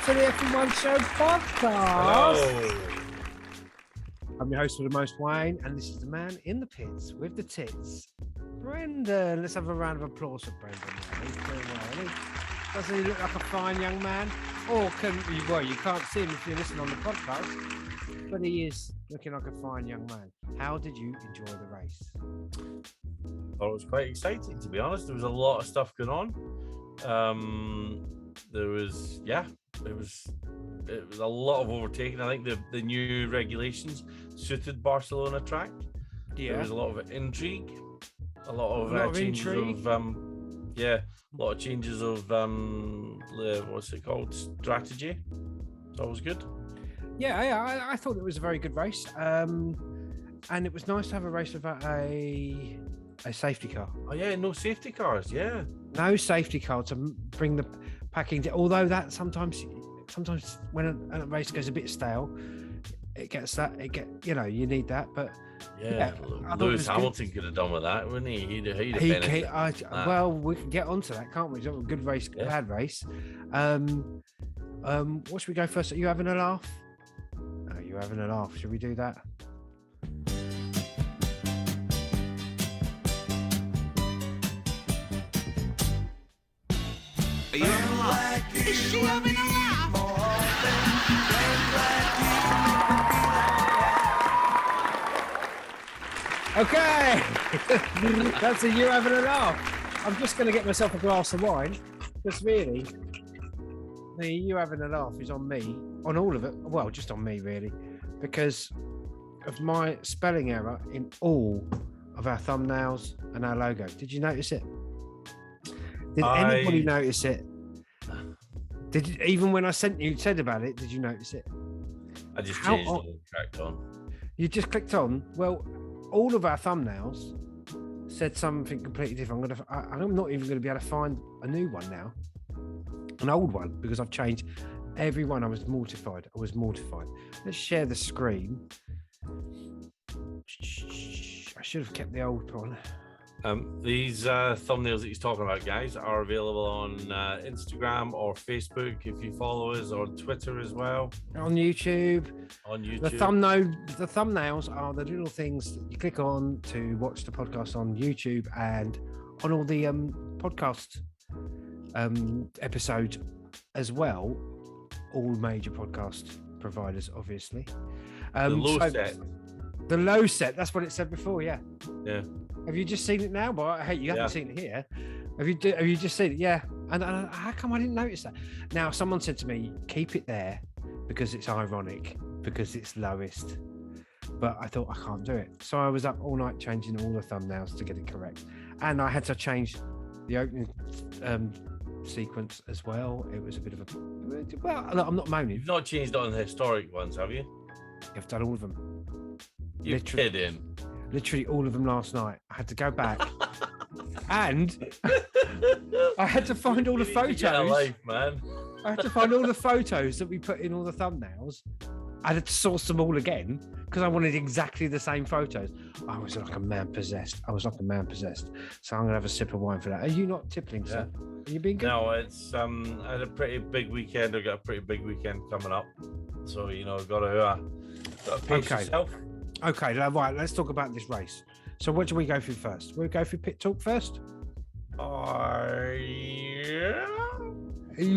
to the F1 Show podcast. Hello. I'm your host for the most, Wayne, and this is the man in the pits with the tits, Brendan. Let's have a round of applause for Brendan. He's doing well. Doesn't he look like a fine young man? Or you can't see him if you're listening on the podcast, but he is looking like a fine young man. How did you enjoy the race? I was quite excited, to be honest. There was a lot of stuff going on. It was a lot of overtaking. I think the new regulations suited Barcelona track. Yeah, there was a lot of intrigue, a lot of changes of a lot of changes of what's it called, strategy. So it was good. Yeah, I thought it was a very good race, and it was nice to have a race without a safety car. Oh yeah, no safety cars. Yeah, no safety car to bring the packing. Although that sometimes when a race goes a bit stale, you need that. But yeah Lewis Hamilton could have done with that, wouldn't he? He'd well, we can get onto that, can't we? Good race, bad race. What should we go first? Are you having a laugh? No, you're having a laugh. Should we do that? Are you having a laugh? Is she having a laugh? Okay, that's you having a laugh. I'm just going to get myself a glass of wine, because really, the you having a laugh is on me, on all of it. Well, just on me, really, because of my spelling error in all of our thumbnails and our logo. Did you notice it? Did anybody notice it? Even when I said about it, did you notice it? I just changed it and cracked on. You just clicked on? Well, all of our thumbnails said something completely different. I'm not even going to be able to find a new one now, an old one, because I've changed every one. I was mortified. Let's share the screen. I should have kept the old one. These thumbnails that he's talking about, guys, are available on Instagram or Facebook if you follow us, or Twitter as well. On YouTube. The thumbnails are the little things that you click on to watch the podcast on YouTube and on all the podcast episodes as well. All major podcast providers, obviously. The low set. That's what it said before. Yeah. Yeah. Have you just seen it now? But hey, you haven't seen it here. Have you just seen it? Yeah. And how come I didn't notice that? Now, someone said to me, keep it there because it's ironic, because it's lowest. But I thought, I can't do it. So I was up all night changing all the thumbnails to get it correct. And I had to change the opening sequence as well. It was a bit of a... Well, I'm not moaning. You've not changed on the historic ones, have you? I've done all of them. You're kidding. Literally all of them last night. I had to go back and I had to find all the photos. Get a life, man. I had to find all the photos that we put in all the thumbnails. I had to source them all again because I wanted exactly the same photos. I was like a man possessed. So I'm going to have a sip of wine for that. Are you not tippling, sir? Are you being good? No, it's I had a pretty big weekend. I've got a pretty big weekend coming up. So, got to pace yourself. Okay, right, let's talk about this race. So what do we go through first? We'll go through pit talk first? Yeah. If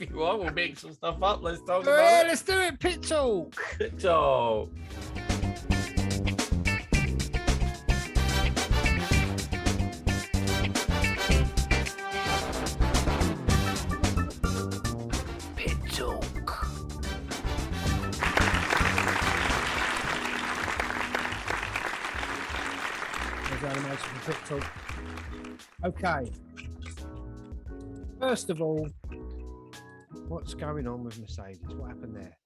you want, we'll make some stuff up. Let's talk about it. Let's do it, pit talk. Pit talk. Okay. First of all, what's going on with Mercedes? What happened there?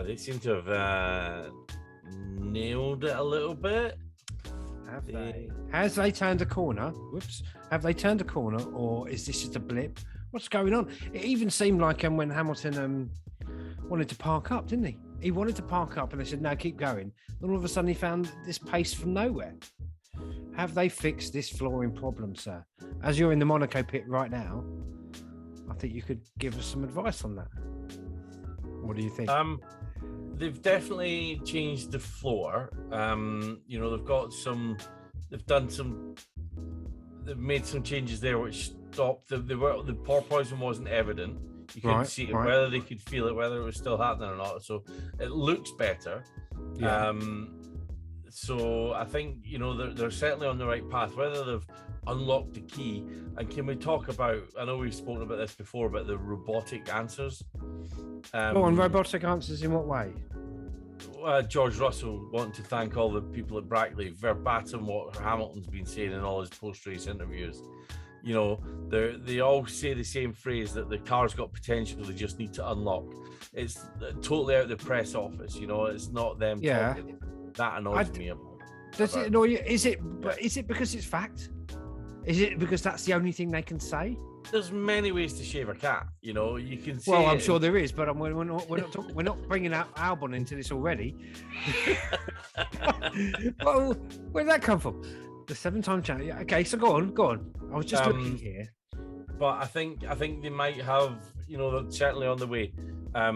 They seem to have nailed it a little bit. Have they? Has they turned a corner? Whoops. Have they turned a corner, or is this just a blip? What's going on? It even seemed like when Hamilton wanted to park up, didn't he? He wanted to park up and they said, no, keep going. Then all of a sudden he found this pace from nowhere. Have they fixed this flooring problem, sir? As you're in the Monaco pit right now, I think you could give us some advice on that. What do you think? They've definitely changed the floor. They've made some changes there which stopped the porpoising wasn't evident. You couldn't see it, whether they could feel it, whether it was still happening or not. So it looks better. Yeah. So I think they're certainly on the right path. Whether they've unlocked the key, and can we talk about? I know we've spoken about this before, about the robotic answers. On robotic answers in what way? George Russell wanting to thank all the people at Brackley, verbatim what Hamilton's been saying in all his post-race interviews. They all say the same phrase, that the car's got potential, they just need to unlock. It's totally out of the press office. It's not them talking. That annoys me. Does it annoy you? Is it because it's fact? Is it because that's the only thing they can say? There's many ways to shave a cat. You can say. Well, I'm sure there is, but we're not bringing out Albon into this already. Well, where did that come from? The 7-time champion. Yeah, okay, so go on. I was just looking here. But I think they might have. They're certainly on the way. I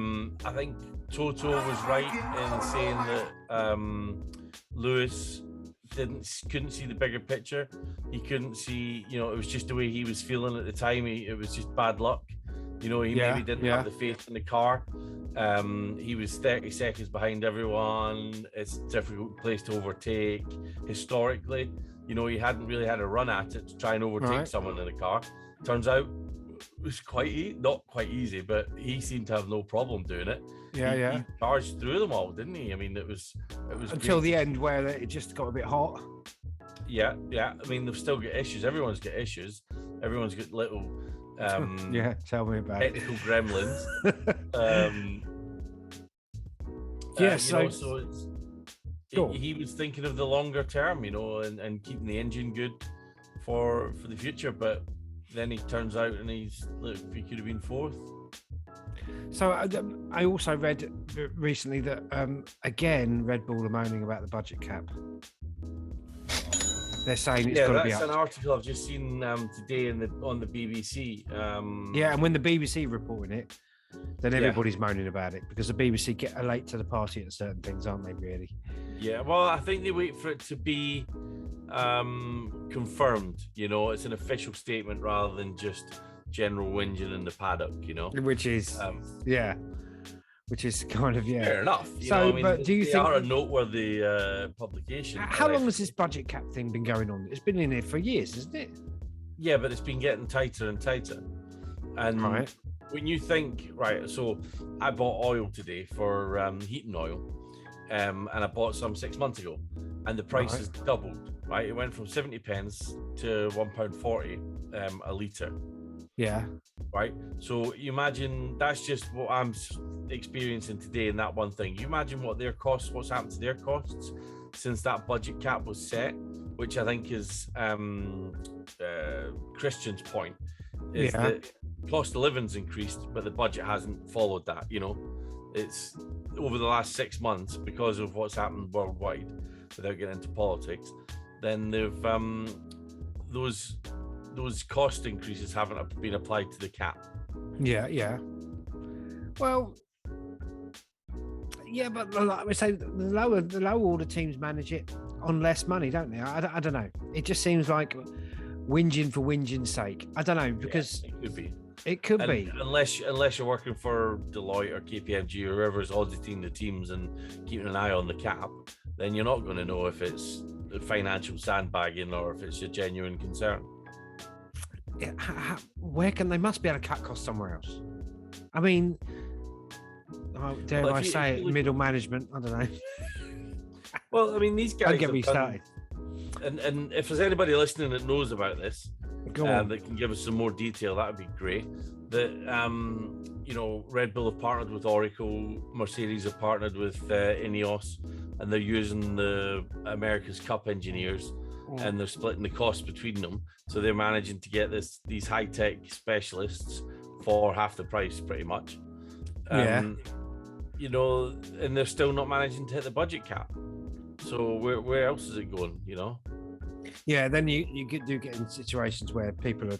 think Toto was right in saying that Lewis couldn't see the bigger picture. He couldn't see, it was just the way he was feeling at the time. It was just bad luck. He maybe didn't have the faith in the car. He was 30 seconds behind everyone. It's a difficult place to overtake historically. He hadn't really had a run at it to try and overtake someone in a car. Turns out it was not quite easy, but he seemed to have no problem doing it. He charged through them all, didn't he? I mean, it was until the end where it just got a bit hot. Yeah. I mean, they've still got issues. Everyone's got issues. Everyone's got little tell me about technical gremlins. He was thinking of the longer term, and keeping the engine good for the future, but then he turns out and he could have been fourth. So I also read recently that again Red Bull are moaning about the budget cap. They're saying it's got to be up. That's an article I've just seen today on the BBC. And when the BBC reporting it, then everybody's moaning about it, because the BBC get late to the party at certain things, aren't they? Really? Yeah. Well, I think they wait for it to be confirmed. It's an official statement rather than just general whinging in the paddock. Which is which is kind of fair enough. But do you think they are a noteworthy publication? How long has this budget cap thing been going on? It's been in here for years, isn't it? Yeah, but it's been getting tighter and tighter. And when you think, so I bought oil today for heating oil, and I bought some 6 months ago, and the price has doubled. It went from 70 pence to £1.40 a litre. Yeah. Right. So you imagine that's just what I'm experiencing today in that one thing. You imagine what's happened to their costs since that budget cap was set, which I think is Christian's point, is that cost of living's increased, but the budget hasn't followed that. It's over the last 6 months, because of what's happened worldwide, without getting into politics, then they've those cost increases haven't been applied to the cap. Yeah. Well, yeah, but like we say, the lower order teams manage it on less money, don't they? I don't know. It just seems like whinging for whinging's sake. I don't know, because it could be. Unless you're working for Deloitte or KPMG or whoever's auditing the teams and keeping an eye on the cap, then you're not going to know if it's financial sandbagging or if it's a genuine concern. Where can they must be able to cut costs somewhere else? I mean, middle management. I don't know. Well, I mean, these guys don't get me started. And if there's anybody listening that knows about this, that can give us some more detail, that would be great. That Red Bull have partnered with Oracle, Mercedes have partnered with Ineos, and they're using the America's Cup engineers. And they're splitting the cost between them, so they're managing to get these high-tech specialists for half the price, pretty much. And they're still not managing to hit the budget cap. So where else is it going? Yeah, then do get in situations where people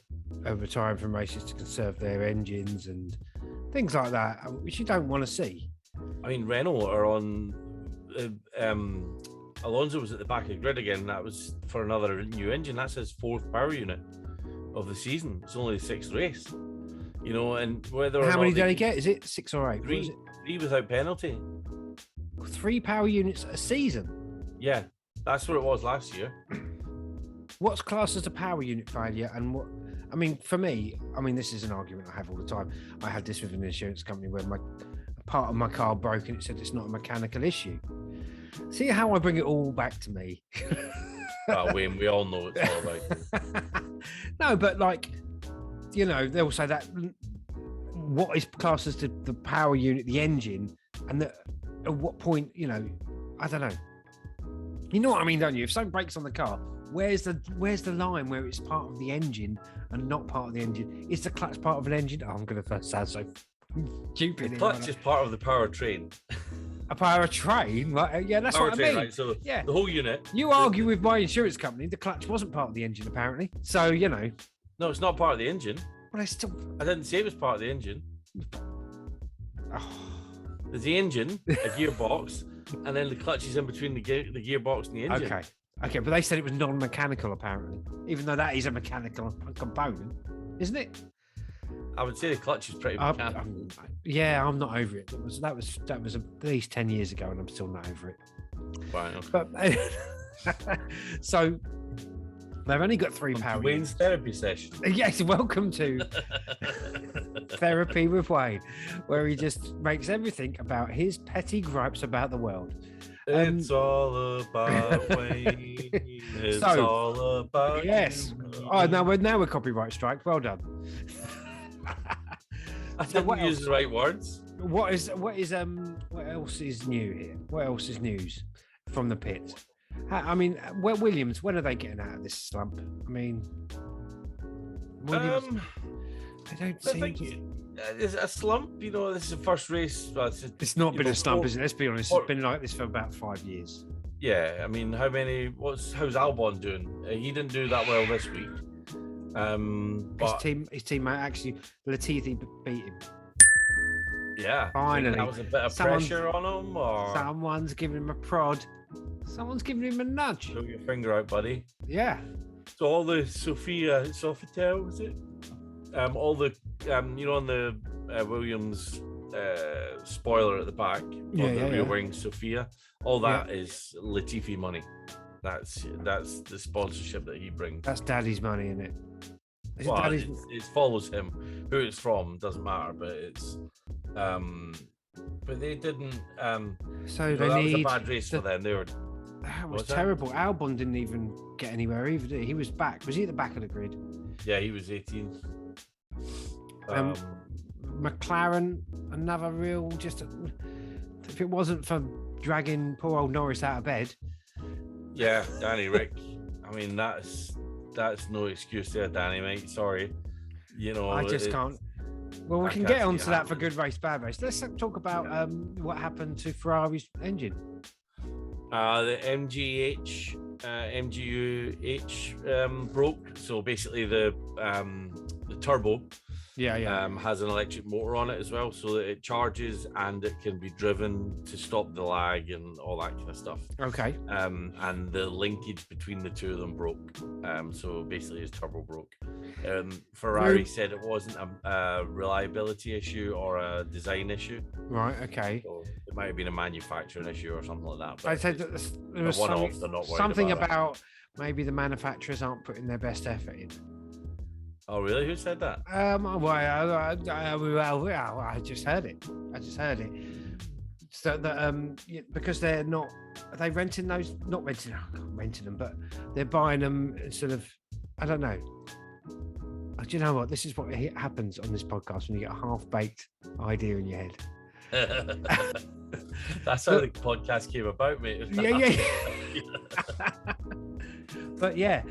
are retiring from races to conserve their engines and things like that, which you don't want to see. I mean, Renault are on. Alonso was at the back of the grid again. That was for another new engine. That's his 4th power unit of the season. It's only the 6th race, you know. And whether or how many not did he get? Is it 6 or 8? three without penalty. 3 power units a season. Yeah, that's what it was last year. What's classed as a power unit failure, and what? I mean, for me, this is an argument I have all the time. I had this with an insurance company where part of my car broke and it said it's not a mechanical issue. See how I bring it all back to me. Oh, Wayne, we all know it's all about. No, but like, you know, they'll say that what is classed as the power unit, the engine, and at what point, you know, I don't know. You know what I mean, don't you? If something breaks on the car, where's the line where it's part of the engine and not part of the engine? Is the clutch part of an engine? Oh, I'm going to sound so stupid. The clutch is part of the powertrain. A powertrain? Right? Yeah, that's what I mean. Right? So yeah, the whole unit. You argue with my insurance company, the clutch wasn't part of the engine, apparently. So, you know. No, it's not part of the engine. But I didn't say it was part of the engine. Oh. There's the engine, a gearbox, and then the clutch is in between the gearbox and the engine. Okay, but they said it was non-mechanical, apparently, even though that is a mechanical component, isn't it? I would say the clutch is pretty mechanical. I'm not over it. That was at least 10 years ago, and I'm still not over it. Right. Okay. But so they've only got 3 power. Wayne's therapy session. Yes, welcome to Therapy with Wayne, where he just makes everything about his petty gripes about the world. It's all about Wayne. It's all about yes. you. Oh, now we're copyright strike. Well done. I didn't use the right words. What else is new here? What else is news from the pit? I mean, Williams, when are they getting out of this slump? I mean, Williams, they don't seem to. It's a slump, you know. This is the first race. It's not been a slump, is it? Let's be honest. It's been like this for about 5 years. Yeah, I mean, how's Albon doing? He didn't do that well this week. His teammate actually, Latifi beat him. Yeah, finally. That was a bit of pressure on him, or someone's giving him a prod. Someone's giving him a nudge. Show your finger out, buddy. Yeah. So all the Sofitel, was it? All the you know, on the Williams spoiler at the back, on the rear wing, Sophia. All that is Latifi money. That's the sponsorship that he brings. That's Daddy's money, isn't it? It follows him. Who it's from doesn't matter, but it's but they didn't. So that was a bad race for them. That was terrible. Albon didn't even get anywhere either, did he? He was back. Was he at the back of the grid? Yeah, he was 18th. McLaren, another real. Just if it wasn't for dragging poor old Norris out of bed. Yeah, Danny Rick. I mean, that's no excuse there, Danny, mate. Sorry, you know. I just can't. Well, we can get onto that for good race, bad race. Let's talk about what happened to Ferrari's engine. The MGU-H broke. So basically, the turbo has an electric motor on it as well, so that it charges and it can be driven to stop the lag and all that kind of stuff. Okay. And the linkage between the two of them broke. So basically his turbo broke. Ferrari said it wasn't a reliability issue or a design issue. Right, okay. So it might have been a manufacturing issue or something like that. I said that there was something about maybe the manufacturers aren't putting their best effort in. Oh, really? Who said that? I just heard it. So that because they're not, are they renting those? Not renting, renting them, but they're buying them sort of. I don't know. Do you know what? This is what happens on this podcast when you get a half-baked idea in your head. That's how the podcast came about, mate. Yeah. But yeah,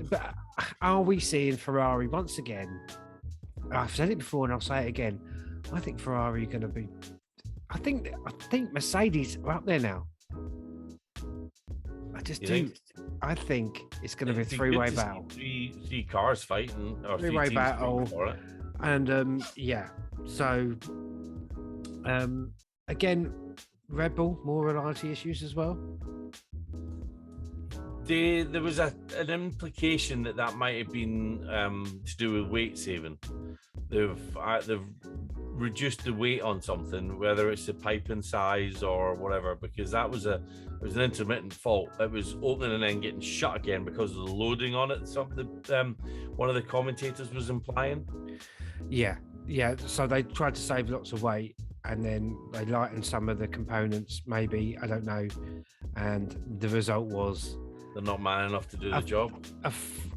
but are we seeing Ferrari once again? I've said it before and I'll say it again. I think Ferrari are going to be. I think Mercedes are up there now. I I think it's going to be a three-way battle. Three cars fighting, or Three-way three teams battle. for it. And so again, Red Bull, more reliability issues as well. There was an implication that might have been to do with weight saving. They've reduced the weight on something, whether it's the piping size or whatever, because it was an intermittent fault. It was opening and then getting shut again because of the loading on it. One of the commentators was implying. Yeah. So they tried to save lots of weight, and then they lightened some of the components, maybe, I don't know. And the result was they're not man enough to do the job. A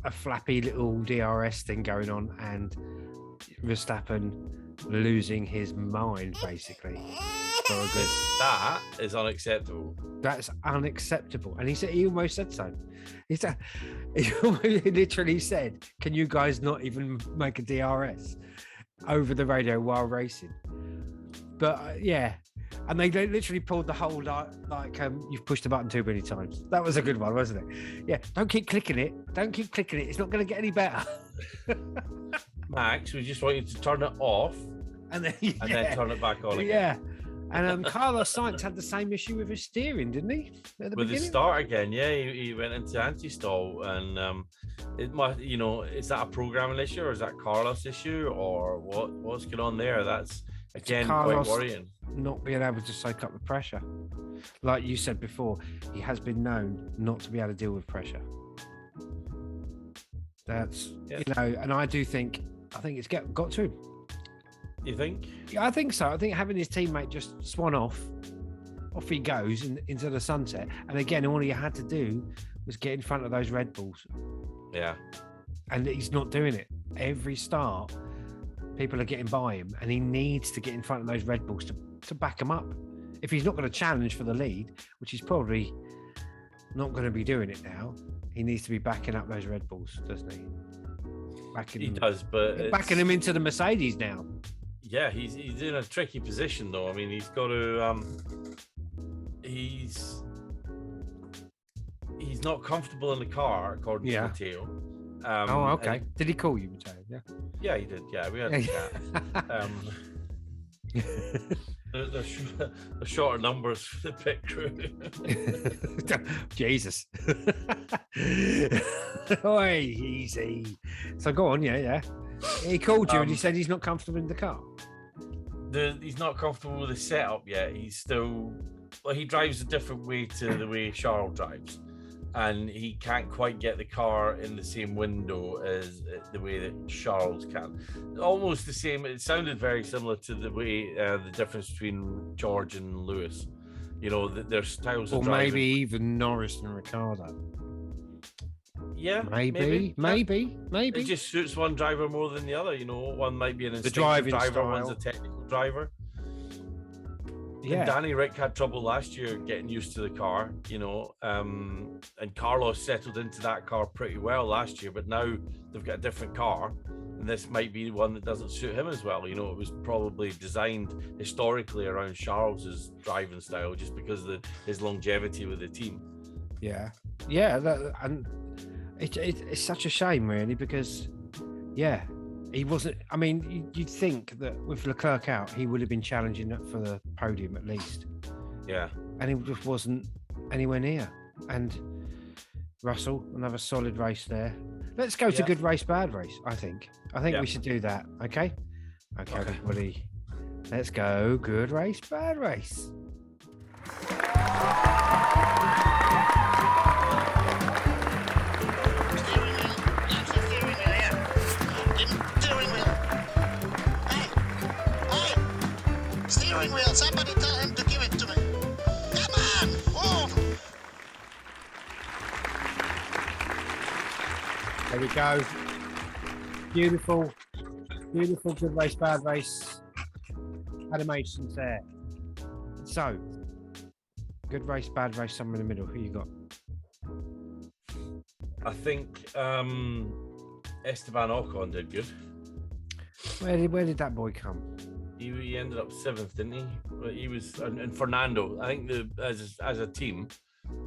flappy little DRS thing going on, and Verstappen losing his mind, basically. That is unacceptable. That's unacceptable. And he almost said so. He literally said, "Can you guys not even make a DRS?" over the radio while racing? But and they literally pulled the whole you've pushed the button too many times. That was a good one, wasn't it? Yeah, don't keep clicking it. It's not going to get any better. Max, we just want you to turn it off and then turn it back on again. Yeah. And Carlos Sainz had the same issue with his steering, didn't he? With the start again, he went into anti-stall, and it must, is that a programming issue, or is that Carlos issue, or what's going on there? That's again quite worrying. Not being able to soak up the pressure, like you said before, he has been known not to be able to deal with pressure. That's and I think it's got to him. You think? Yeah, I think so. I think having his teammate just swan off he goes into the sunset. And again, all he had to do was get in front of those Red Bulls. Yeah. And he's not doing it. Every start, people are getting by him, and he needs to get in front of those Red Bulls to back him up. If he's not going to challenge for the lead, which he's probably not going to be doing it now, he needs to be backing up those Red Bulls, doesn't he? Backing him into the Mercedes now. Yeah, he's in a tricky position though. I mean, he's got to he's not comfortable in the car, according to Matteo. Okay. Did he call you, Matteo? Yeah, he did. Yeah, we had a chat. The shorter numbers for the pit crew. Jesus. Oi, easy. So go on, yeah. He called you and he said he's not comfortable in the car. He's not comfortable with the setup yet. He's still, he drives a different way to the way Charles drives, and he can't quite get the car in the same window as the way that Charles can. Almost the same. It sounded very similar to the way the difference between George and Lewis. Their styles of driving. Or maybe even Norris and Ricciardo. Yeah, maybe. It just suits one driver more than the other. One might be an instinctive driver, one's a technical driver. Yeah, and Danny Rick had trouble last year getting used to the car, and Carlos settled into that car pretty well last year, but now they've got a different car, and this might be one that doesn't suit him as well. It was probably designed historically around Charles's driving style, just because of his longevity with the team. Yeah, and it's such a shame, really, because he wasn't. I mean, you'd think that with Leclerc out, he would have been challenging for the podium at least. Yeah, and he just wasn't anywhere near. And Russell, another solid race there. Let's go to good race, bad race. I think we should do that. Okay, everybody. Let's go. Good race, bad race. Steering wheel, somebody tell him to give it to me. Come on, move. There we go. Beautiful good race, bad race animations there. So, good race, bad race, somewhere in the middle. Who you got? I think Esteban Ocon did good. Where did that boy come? He ended up 7th, didn't he? He was, and Fernando. I think as a team,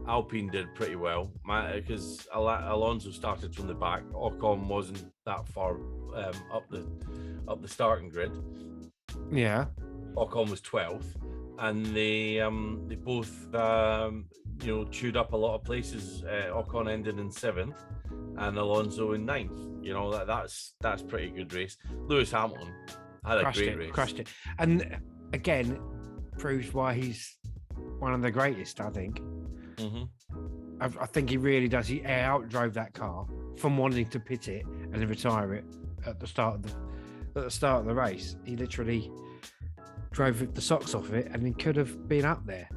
Alpine did pretty well, because Alonso started from the back. Ocon wasn't that far up the starting grid. Yeah. Ocon was 12th, and they both chewed up a lot of places. Ocon ended in 7th, and Alonso in 9th. That's pretty good race. Lewis Hamilton had a great race. Crushed it, and again proves why he's one of the greatest. I think. Mm-hmm. I think he really does. He outdrove that car from wanting to pit it and then retire it at the start of the race. He literally drove the socks off it, and he could have been up there.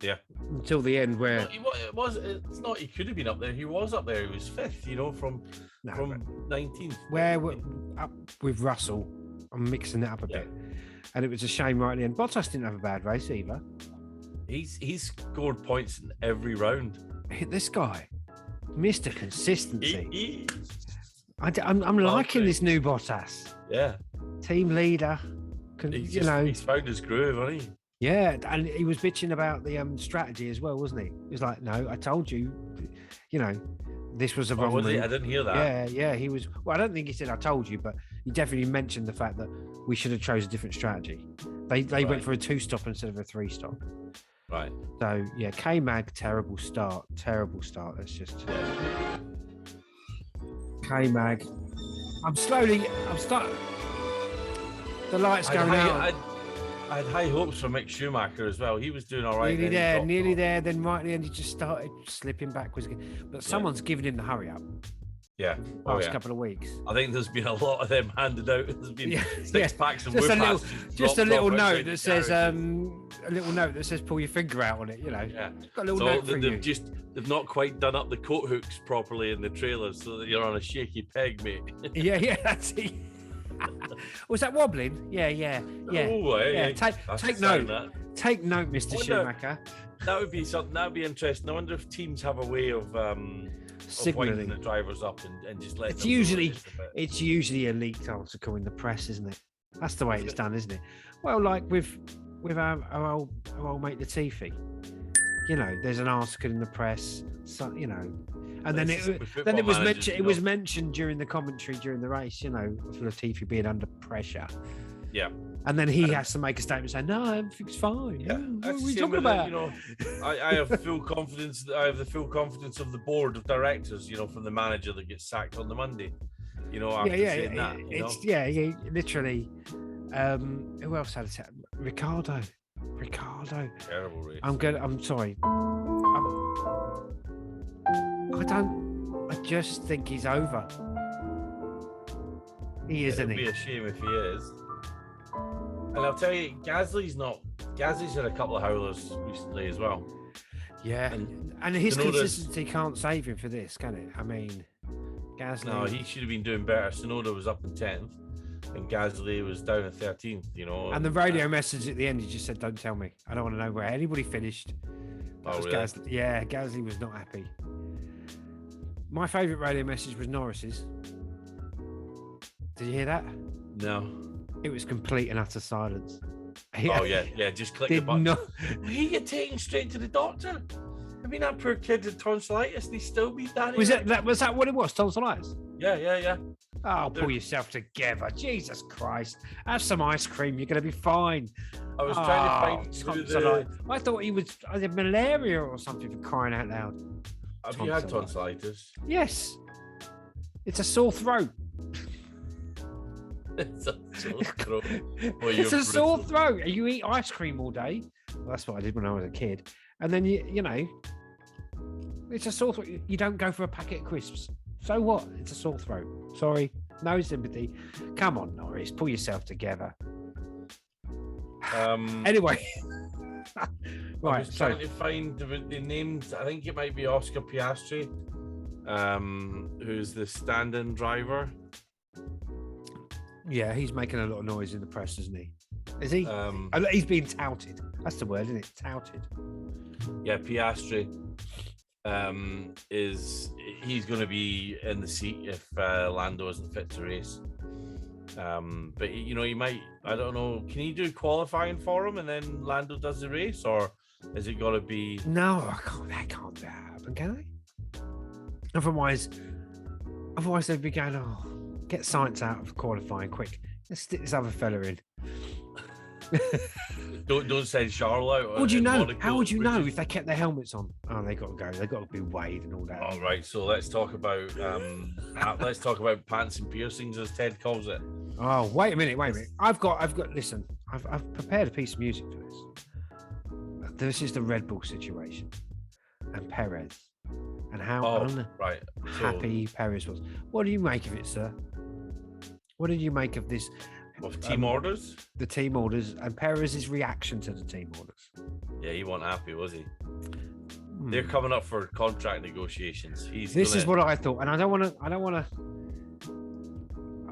Yeah. Until the end, where it's not. He could have been up there. He was up there. He was 5th. From 19th. Where we're up with Russell, I'm mixing it up a bit, and it was a shame right at the end. Bottas didn't have a bad race either. He's scored points in every round. This guy, Mr. Consistency. I'm liking this new Bottas. Yeah. Team leader. He's found his groove, hasn't he? Yeah, and he was bitching about the strategy as well, wasn't he? He was like, "No, I told you, this was a wrong route." I didn't hear that. Yeah, he was. Well, I don't think he said I told you, but he definitely mentioned the fact that we should have chose a different strategy. They went for a 2-stop instead of a 3-stop. Right. So yeah, K-Mag, terrible start. That's just K-Mag. I'm starting. The lights going out. I had high hopes for Mick Schumacher as well. He was doing all right. Nearly there. Then right at the end, he just started slipping backwards again. But someone's giving him the hurry up. Yeah. Last couple of weeks. I think there's been a lot of them handed out. There's been 6 packs of just a little note that says pull your finger out on it. Yeah. Got a little note for you. They've not quite done up the coat hooks properly in the trailers, so that you're on a shaky peg, mate. yeah, that's it. Was that wobbling? Yeah. Oh, yeah. Take note. Take note, Mr. Schumacher. That would be something. That would be interesting. I wonder if teams have a way of winding the drivers up and just letting. It's usually a leaked article in the press, isn't it? That's the way it's done, isn't it? Well, like with our old mate Latifi, there's an article in the press, and then it was mentioned. It was mentioned during the commentary during the race, of Latifi being under pressure. Yeah. And then he has to make a statement saying, "No, everything's fine." Yeah. What are we talking about? I have full confidence. I have the full confidence of the board of directors. From the manager that gets sacked on the Monday. After saying that. Literally. Who else had it? Ricardo. Terrible race. I'm sorry. I just think he's over. He is, isn't he? It'd be a shame if he is. And I'll tell you, Gasly's had a couple of howlers recently as well. Yeah, and his consistency can't save him for this, can it? I mean, Gasly. No, he should have been doing better. Tsunoda was up in 10th, and Gasly was down in 13th. And the radio message at the end, he just said, "Don't tell me. I don't want to know where anybody finished." Really? Gasly. Yeah, Gasly was not happy. My favourite radio message was Norris's. Did you hear that? No. It was complete and utter silence. Just click the button. You're taking straight to the doctor. I mean, that poor kid had tonsillitis, and he still beat that. Was that what it was? Tonsillitis? Yeah. Oh, pull yourself together. Jesus Christ. Have some ice cream. You're going to be fine. I was trying to find tonsillitis. I thought he had malaria or something, for crying out loud. Have you had tonsillitis? Yes. It's a sore throat. It's a sore throat. It's a sore throat. You eat ice cream all day. Well, that's what I did when I was a kid. And then it's a sore throat. You don't go for a packet of crisps. So what? It's a sore throat. Sorry, no sympathy. Come on, Norris, pull yourself together. Anyway, right. I was trying to find the names. I think it might be Oscar Piastri, who's the stand-in driver. Yeah, he's making a lot of noise in the press, isn't he? Is he? He's being touted. That's the word, isn't it? Touted. Yeah, Piastri he's going to be in the seat if Lando isn't fit to race. But he might. I don't know. Can he do qualifying for him and then Lando does the race, or Is it got to be? No, I can't. That can't happen, can they? Otherwise they'd be going, oh, get science out of qualifying quick. Let's stick this other fella in. Don't send Charles out. Would you know? Monaco, How would you know if they kept their helmets on? Oh, they got to go. They got to be weighed and all that. All right, so let's talk about pants and piercings, as Ted calls it. Oh, wait a minute. I've got. Listen, I've prepared a piece of music for this. This is the Red Bull situation, and Perez, and how happy Perez was. What do you make of it, sir? What did you make of this? Of team orders? The team orders and Perez's reaction to the team orders. Yeah, he wasn't happy, was he? They're coming up for contract negotiations. This is what I thought, and I don't want to.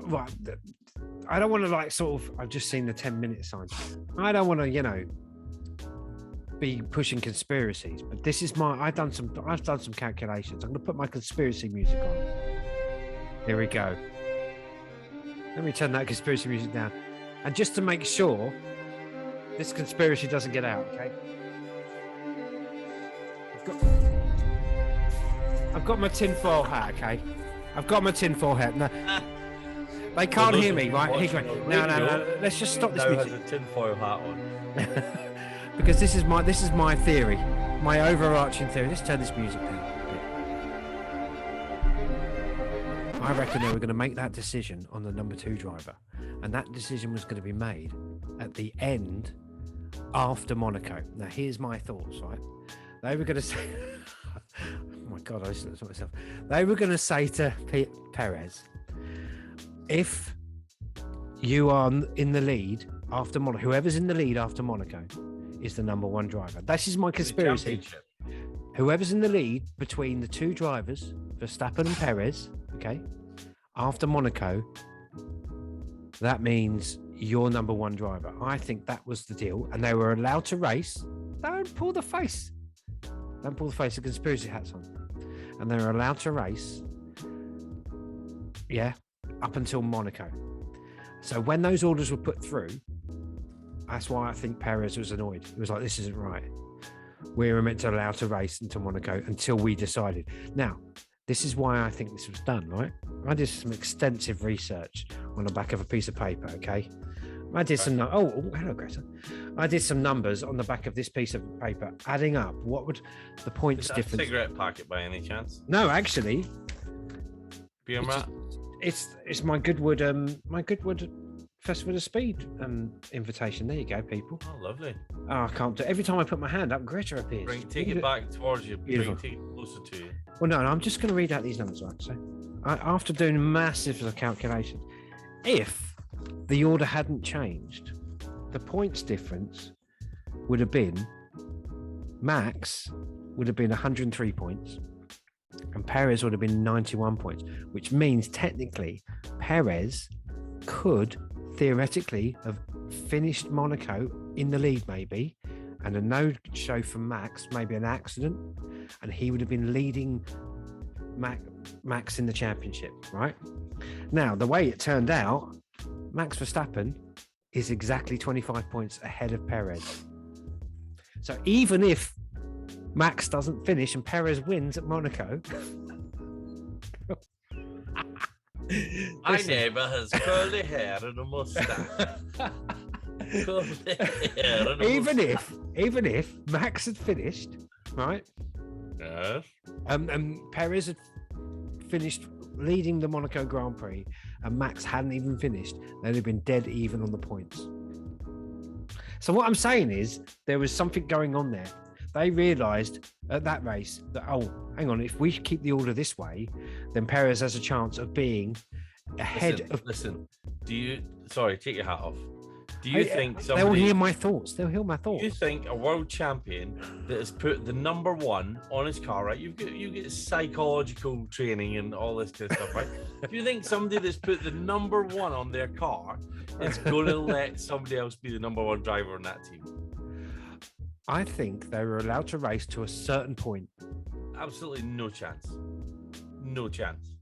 Right, I don't want to like sort of. I've just seen the 10-minute sign. I don't want to, be pushing conspiracies. But this is I've done some calculations. I'm going to put my conspiracy music on. Here we go. Let me turn that conspiracy music down. And just to make sure this conspiracy doesn't get out, okay? I've got my tinfoil hat, okay? I've got my tinfoil hat. No, they can't hear me, right? No. Let's just stop this music. Has a tinfoil hat on. Because this is my theory, my overarching theory. Let's turn this music down. I reckon they were going to make that decision on the number 2 driver, and that decision was going to be made at the end after Monaco. Now, here's my thoughts, right? They were going to say, oh my God, I just looked at myself. They were going to say to Perez, if you are in the lead after Monaco, whoever's in the lead after Monaco is the number 1 driver. This is my conspiracy. Whoever's in the lead between the 2 drivers, Verstappen and Perez, okay, after Monaco, that means you're number 1 driver. I think that was the deal, and they were allowed to race. Don't pull the face. The conspiracy hat's on. And they were allowed to race, up until Monaco. So when those orders were put through, that's why I think Perez was annoyed. He was like, this isn't right. We were meant to allow to race into Monaco until we decided. Now, this is why I think this was done, right? I did some extensive research on the back of a piece of paper, okay? I did some... hello, Greta. I did some numbers on the back of this piece of paper, adding up what would the points difference... Is that a cigarette packet by any chance? No, actually. Beer mat? It's my Goodwood Festival of Speed invitation. There you go, people. Oh, lovely. Oh, I can't do it. Every time I put my hand up, Greta appears. Take it back towards you. Take it closer to you. Well, no, I'm just going to read out these numbers, right? So, after doing massive calculations, if the order hadn't changed, the points difference would have been Max would have been 103 points, and Perez would have been 91 points, which means technically Perez could theoretically have finished Monaco in the lead, maybe, and a no-show from Max, maybe an accident, and he would have been leading Max in the championship, right? Now, the way it turned out, Max Verstappen is exactly 25 points ahead of Perez. So even if Max doesn't finish and Perez wins at Monaco... My neighbour has curly hair and a moustache. Even if Max had finished, right? Yes. Perez had finished leading the Monaco Grand Prix, and Max hadn't even finished, they'd have been dead even on the points. So what I'm saying is there was something going on there. They realised at that race that, oh, hang on, if we keep the order this way, then Perez has a chance of being ahead of... Listen, take your hat off. Do you think somebody... They'll hear my thoughts. Do you think a world champion that has put the number 1 on his car, right? You get psychological training and all this kind of stuff, right? Do you think somebody that's put the number 1 on their car is going to let somebody else be the number 1 driver on that team? I think they were allowed to race to a certain point. Absolutely no chance. No chance.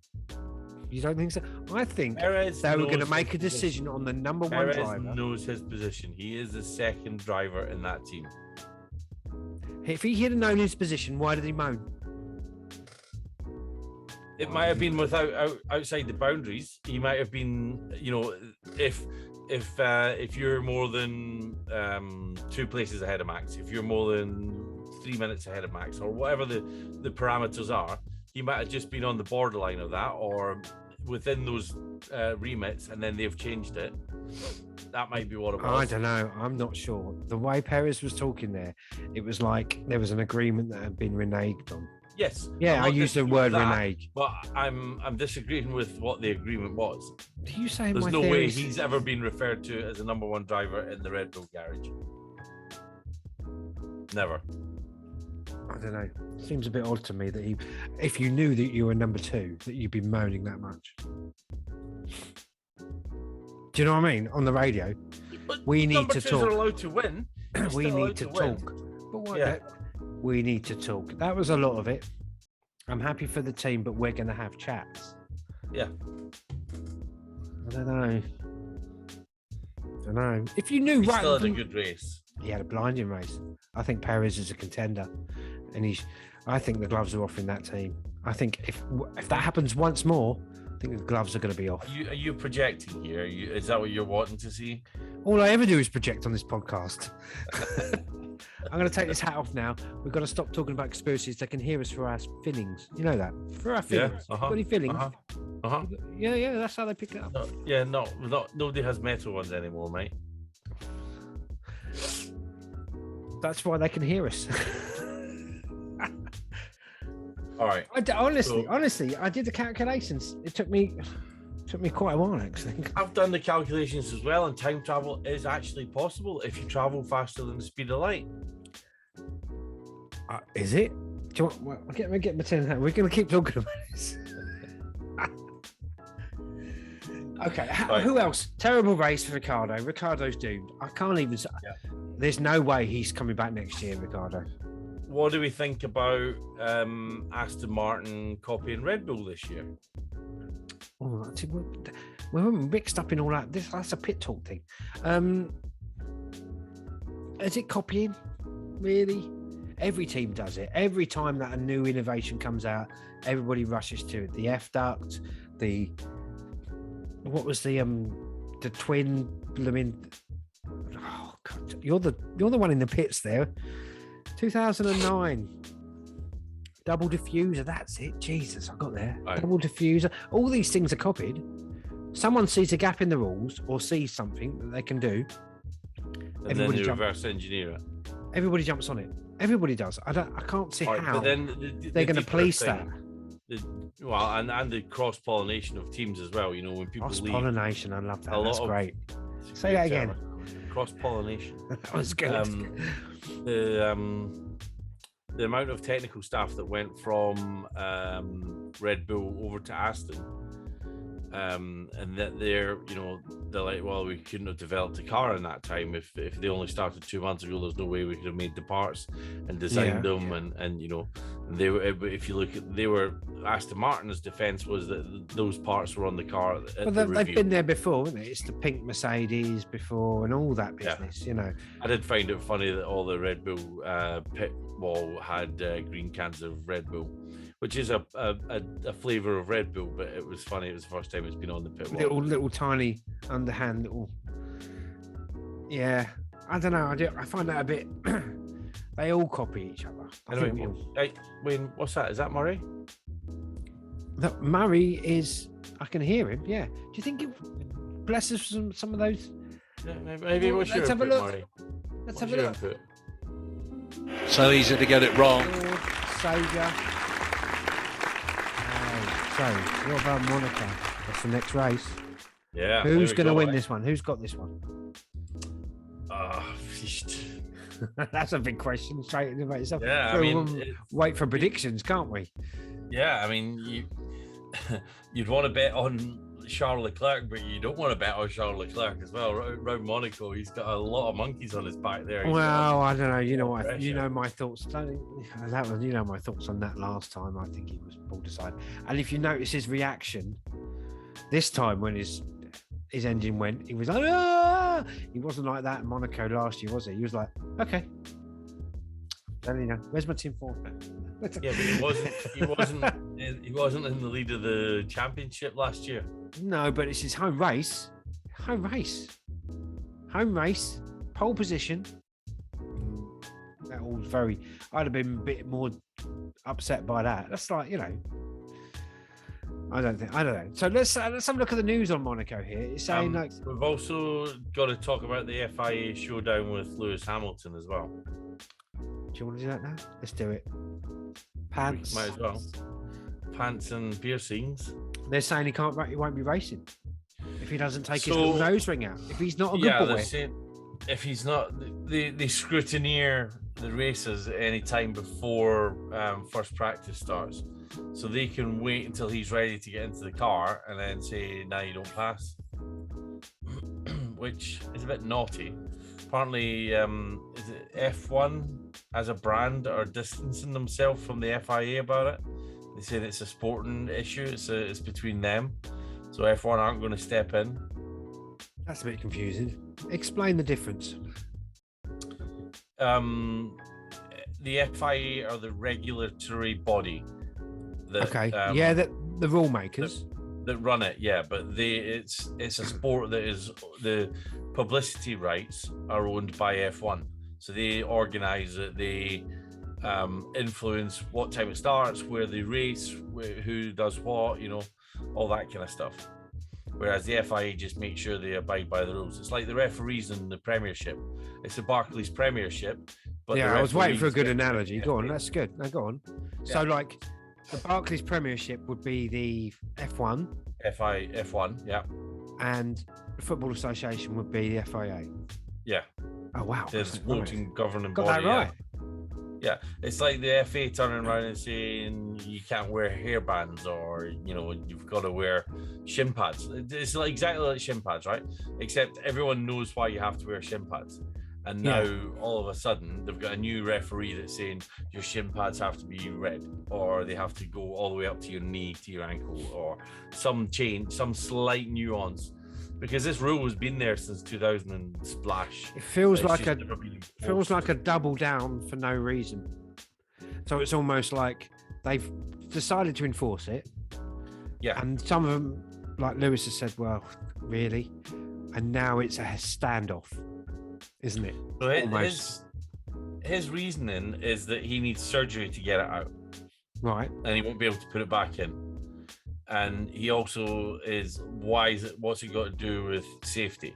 You don't think so? I think Perez they were going to make a decision on the number 1 driver. Perez knows his position. He is the second driver in that team. If he had known his position, why did he moan? It might have been outside the boundaries. He might have been, if you're more than 2 places ahead of Max, if you're more than 3 minutes ahead of Max, or whatever the parameters are, he might have just been on the borderline of that, or within those remits, and then they've changed it. That might be what it was. I don't know. I'm not sure. The way Perez was talking there, it was like there was an agreement that had been reneged on. Yes. Yeah, I used the word renege. But I'm disagreeing with what the agreement was. Do you say there's no way he's ever been referred to as a number 1 driver in the Red Bull garage? Never. I don't know. Seems a bit odd to me that if you knew that you were number 2, that you'd be moaning that much. Do you know what I mean? On the radio, but we need to talk. talk. Are allowed to win. We need to talk. But what? We need to talk. That was a lot of it. I'm happy for the team, but we're going to have chats. Yeah. I don't know. If you knew, he still had a good race. He had a blinding race. I think Perez is a contender, and I think the gloves are off in that team. I think if that happens once more, I think the gloves are going to be off. Are you projecting here? Is that what you're wanting to see? All I ever do is project on this podcast. I'm going to take this hat off now. We've got to stop talking about conspiracies. They can hear us for our feelings. You know that? For our feelings. Yeah, Got any feelings? Yeah, that's how they pick it up. Nobody has metal ones anymore, mate. That's why they can hear us. All right. Honestly, I did the calculations. It took me quite a while, actually. I've done the calculations as well, and time travel is actually possible if you travel faster than the speed of light. Is it? Do you want? Get my tin hat. We're going to keep talking about this. Okay. Right. Who else? Terrible race for Ricciardo. Ricciardo's doomed. I can't even. Yeah. There's no way he's coming back next year, Ricciardo. What do we think about Aston Martin copying Red Bull this year? Oh, we're mixed up in all that. That's a pit talk thing. Is it copying? Really? Every team does it. Every time that a new innovation comes out, everybody rushes to it. The F duct, what was the twin blooming? Oh God, you're the one in the pits there. 2009. Double diffuser, that's it. Jesus, I got there. Right. Double diffuser. All these things are copied. Someone sees a gap in the rules or sees something that they can do. And then they reverse engineer it. Everybody jumps on it. Everybody does. I can't see how but then they're going to police that. And the cross-pollination of teams as well. You know, when people cross-pollination, I love that. That's great. Say that again. Cross-pollination. That was good. The amount of technical staff that went from Red Bull over to Aston, and that they're like, well, we couldn't have developed a car in that time if they only started 2 months ago. There's no way we could have made the parts and designed them, and they were. If you look at, they were Aston Martin's defense was that those parts were on the car. Well, they've been there before, haven't they? It's the pink Mercedes before and all that business. I did find it funny that all the Red Bull pit wall had green cans of Red Bull, which is a flavour of Red Bull, but it was funny. It was the first time it's been on the pit wall. Little tiny underhand little. Yeah, I don't know. I find that a bit. They all copy each other. Wayne, what's that? Is that Murray? That Murray is. I can hear him. Yeah. Do you think it blesses some of those? Yeah, maybe. What's your input, Murray? Let's have a look. Input? So easy to get it wrong. Saviour. So, what about Monaco? That's the next race. Yeah. Who's going to win this one? Who's got this one? That's a big question. Straight in about yourself. Yeah, so wait for predictions, can't we? Yeah, I mean, you'd want to bet on Charles Leclerc, but you don't want to bet on Charles Leclerc as well. Around Monaco, he's got a lot of monkeys on his back there. Well, I don't know. You know what? You know my thoughts. You know my thoughts on that last time. I think he was pulled aside. And if you notice his reaction this time when his engine went, he was like, ah! He wasn't like that in Monaco last year, was he? He was like, okay. telling you. Where's my tin foil? Yeah, but he wasn't in the lead of the championship last year. No, but it's his home race. Home race. Pole position. That all was very. I'd have been a bit more upset by that. That's like, you know. I don't know. So let's have a look at the news on Monaco here. It's saying like we've also got to talk about the FIA showdown with Lewis Hamilton as well. Do you want to do that now? Let's do it. Pants. Might as well. Pants and piercings. They're saying he won't be racing if he doesn't take his little nose ring out. If he's not a good boy. They're saying if he's not, they scrutineer the races at any time before first practice starts, so they can wait until he's ready to get into the car and then say, "No, you don't pass," which is a bit naughty. Apparently, is it F1 as a brand are distancing themselves from the FIA about it. They say it's a sporting issue. It's between them. So F1 aren't going to step in. That's a bit confusing. Explain the difference. The FIA are the regulatory body. That, the rule makers that run it. Yeah, but it's a sport that is the publicity rights are owned by F1. So they organise it. They influence what time it starts, where they race, who does what, all that kind of stuff. Whereas the FIA just make sure they abide by the rules. It's like the referees in the Premiership. It's the Barclays Premiership. But I was waiting for a good analogy. Go on, that's good. Now go on. Yeah. So like the Barclays Premiership would be the F1. F1, yeah. And the Football Association would be the FIA. Yeah. Oh wow. The sporting governing body. Got that right. Yeah. It's like the FA turning around and saying you can't wear hairbands, or you've got to wear shin pads. It's like exactly like shin pads, right? Except everyone knows why you have to wear shin pads. And now all of a sudden they've got a new referee that's saying your shin pads have to be red, or they have to go all the way up to your knee, to your ankle, or some change, some slight nuance. Because this rule has been there since 2000 and splash. It feels like a double down for no reason. So it's almost like they've decided to enforce it. Yeah. And some of them, like Lewis has said, well, really? And now it's a standoff, isn't it? So his reasoning is that he needs surgery to get it out. Right. And he won't be able to put it back in. And he also is wise. What's it got to do with safety?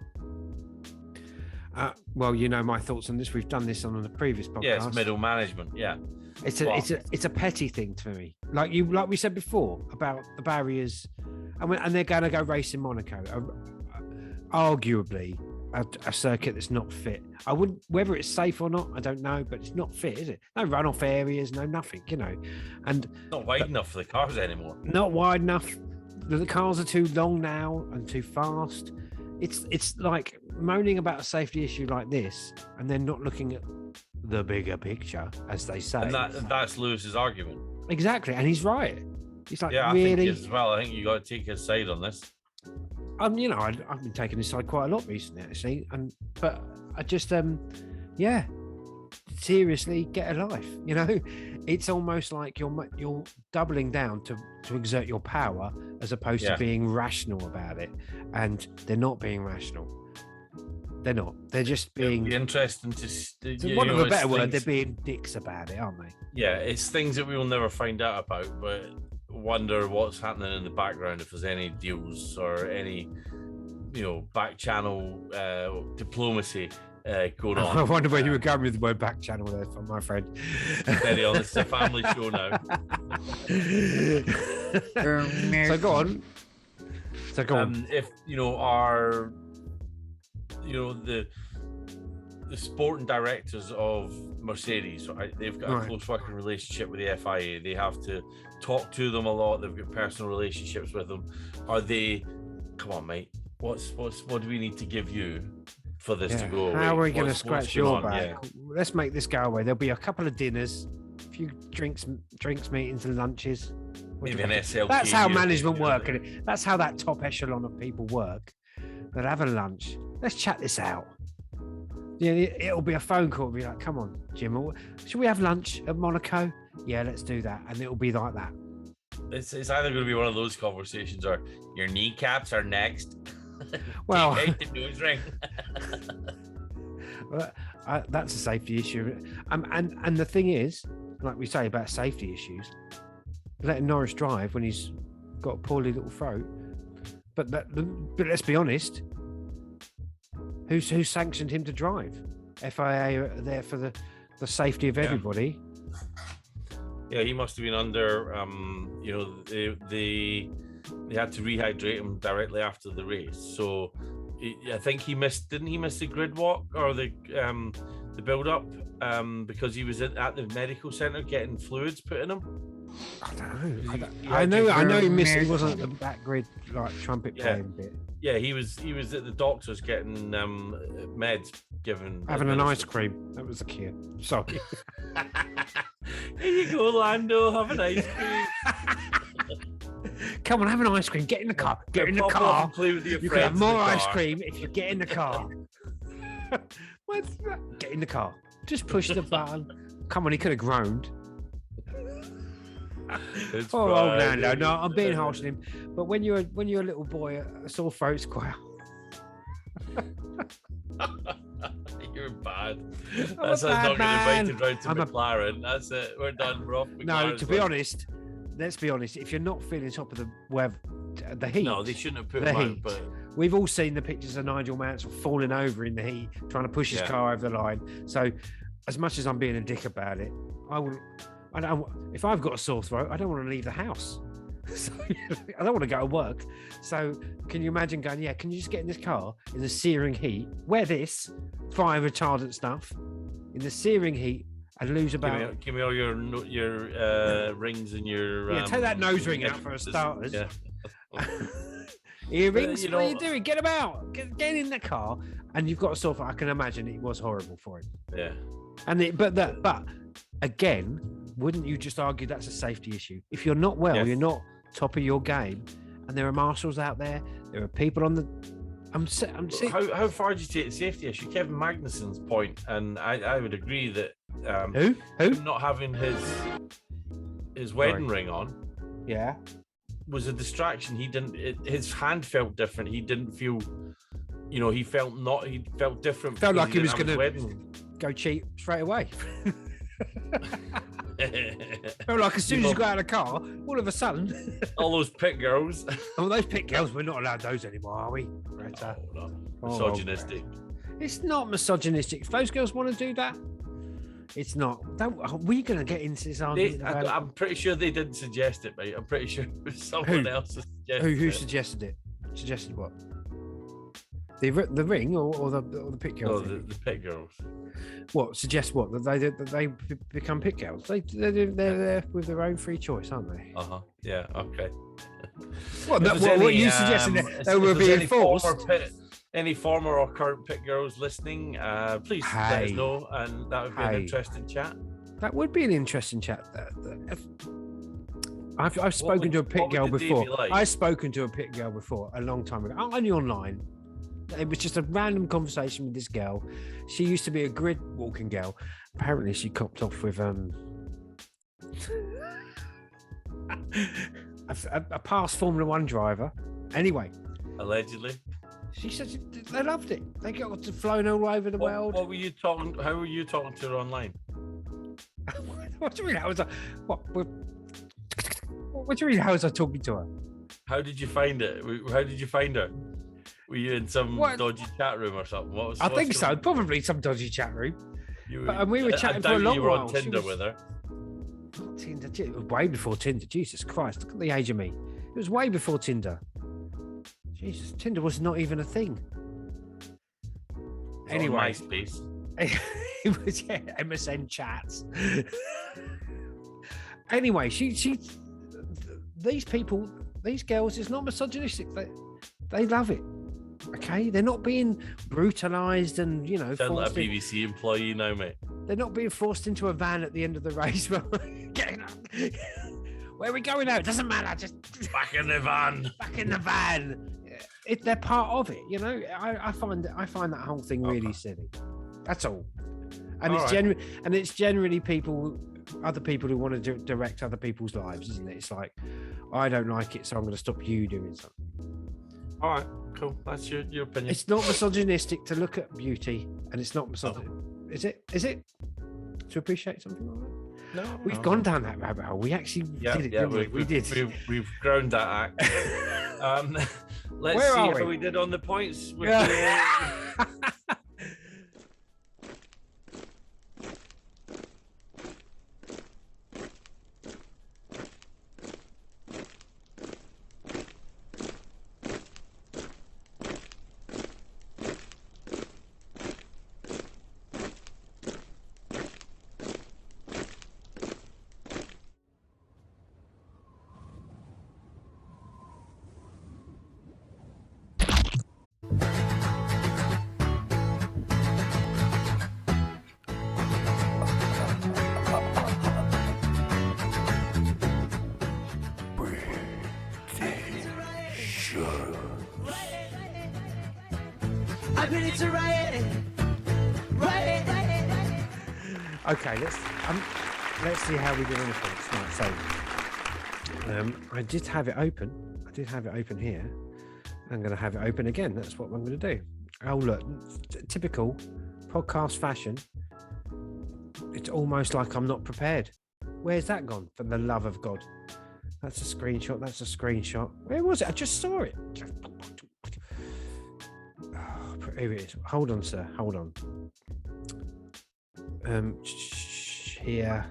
Well, my thoughts on this. We've done this on the previous podcast. Yeah, it's middle management. Yeah, it's a petty thing to me. Like we said before about the barriers, and they're going to go race in Monaco. Arguably, a circuit that's not fit. I wouldn't, whether it's safe or not, I don't know, but it's not fit, is it? No runoff areas, no nothing, and not wide enough for the cars anymore. Not wide enough. The cars are too long now and too fast. It's like moaning about a safety issue like this, and then not looking at the bigger picture, as they say. And that's Lewis's argument. Exactly, and he's right. He's like, I really? think he is as well. I think you got to take his side on this. I've been taking his side quite a lot recently, actually, but I just, seriously, get a life. It's almost like you're doubling down to exert your power as opposed to being rational about it, and they're not being rational. They're not. They're just being. It'd be interesting to. One of a better word, they're being dicks about it, aren't they? Yeah, it's things that we will never find out about, but wonder what's happening in the background, if there's any deals or any back channel diplomacy going on. I wonder where you were going with the word back channel there, from my friend. Very honest, it's a family show now. So go on. If the sporting directors of Mercedes, right? They've got a close working relationship with the FIA. They have to talk to them a lot. They've got personal relationships with them. Are they? Come on, mate. What do we need to give you for this to go away? How are we going to scratch your back? Yeah. Let's make this go away. There'll be a couple of dinners, a few drinks, meetings, and lunches. Maybe an SLK. That's how management work. That's how that top echelon of people work. They'll have a lunch. Let's chat this out. Yeah, it'll be a phone call. It'll be like, come on, Jim, should we have lunch at Monaco? Yeah, let's do that. And it'll be like that. It's either going to be one of those conversations or your kneecaps are next. Well, Take out the nose ring. That's a safety issue. And the thing is, like we say about safety issues, letting Norris drive when he's got a poorly little throat. But let's be honest, who sanctioned him to drive? FIA are there for the safety of everybody. Yeah, he must have been under. They had to rehydrate him directly after the race. So I think he missed. Didn't he miss the grid walk or the build up because he was at the medical center getting fluids put in him? I don't know. I know he missed. He wasn't at the back grid like trumpet playing bit. Yeah, he was at the doctor's getting meds given. Having an ice cream. That was the kid. Sorry. Here you go, Lando. Have an ice cream. Come on, have an ice cream. Get in the car. Get in the car. You can have more ice cream if you get in the car. What's that? Get in the car. Just push the button. Come on, he could have groaned. Old Lando. No, I'm being harsh on him. But when you're a little boy, a sore throat's quite. You're bad. That's not going to invite him round to McLaren. That's it. We're done. We're off McLaren. No, to be honest, let's be honest. If you're not feeling top of the web, the heat. No, they shouldn't have put him out. But we've all seen the pictures of Nigel Mansell falling over in the heat, trying to push his car over the line. So, as much as I'm being a dick about it, if I've got a sore throat, I don't want to leave the house. So, I don't want to go to work. So can you imagine going, can you just get in this car in the searing heat, wear this fire retardant stuff in the searing heat and lose about... Give me all your rings and your... take that nose ring out for starters. Yeah. Earrings, what are you doing? Get them out. Get in the car. And you've got a sore throat. I can imagine it was horrible for him. Yeah. But again, wouldn't you just argue that's a safety issue? If you're not well, you're not top of your game, and there are marshals out there, there are people on the. How far do you take the safety issue? Kevin Magnussen's point, and I would agree that who not having his wedding ring on, was a distraction. He didn't. His hand felt different. He didn't feel. He felt different. Felt like he was going to go cheat straight away. Felt like as soon as you got out of the car, all of a sudden, all those pit girls. Those pit girls, we're not allowed those anymore, are we? Misogynistic. It's not misogynistic. If those girls want to do that, it's not. Are we going to get into this argument? I'm pretty sure they didn't suggest it, mate. I'm pretty sure it was someone else who suggested it. Who suggested it? Suggested what? The ring or the pit girls? No, the pit girls. What suggest what that they become pit girls? They're there with their own free choice, aren't they? Yeah. Okay. What you suggesting? They were being forced. Any former or current pit girls listening, please let us know, and that would be an interesting chat. That would be an interesting chat. I've spoken to a pit girl before. I've spoken to a pit girl before a long time ago, only online. It was just a random conversation with this girl. She used to be a grid walking girl. Apparently, she copped off with a past Formula One driver. Anyway, allegedly, she said they loved it. They got to flown all over the world. What were you talking? How were you talking to her online? What do you mean? What do you mean? How was I talking to her? How did you find it? How did you find her? Were you in some dodgy chat room or something? I think so. Probably some dodgy chat room. And we were chatting for a long while. You were on Tinder with her. Tinder, way before Tinder. Jesus Christ! Look at the age of me. It was way before Tinder. Jesus, Tinder was not even a thing. Anyway, MySpace. It was MSN chats. Anyway, these girls, it's not misogynistic. They love it. Okay, they're not being brutalized and sound like a PVC employee now, mate. They're not being forced into a van at the end of the race. Where are we going now? It doesn't matter. Just back in the van. Back in the van. They're part of it. I find that whole thing really silly. That's all. And All it's right. it's generally other people who want to direct other people's lives, isn't it? It's like, I don't like it, so I'm going to stop you doing something. All right, cool. That's your opinion. It's not misogynistic to look at beauty, and it's not misogynistic. Is it? Is it? To appreciate something like that? No, We've gone down that rabbit hole. We actually did it, didn't we? We did. We've ground that act. Let's Where see are how we? we did on the points. With Okay, let's see how we did on the points. Right, so I did have it open. I did have it open here. I'm going to have it open again. That's what I'm going to do. Oh, look, typical podcast fashion. It's almost like I'm not prepared. Where's that gone? For the love of God. That's a screenshot. That's a screenshot. Where was it? I just saw it. Oh, here it is. Hold on, sir. Hold on. Here.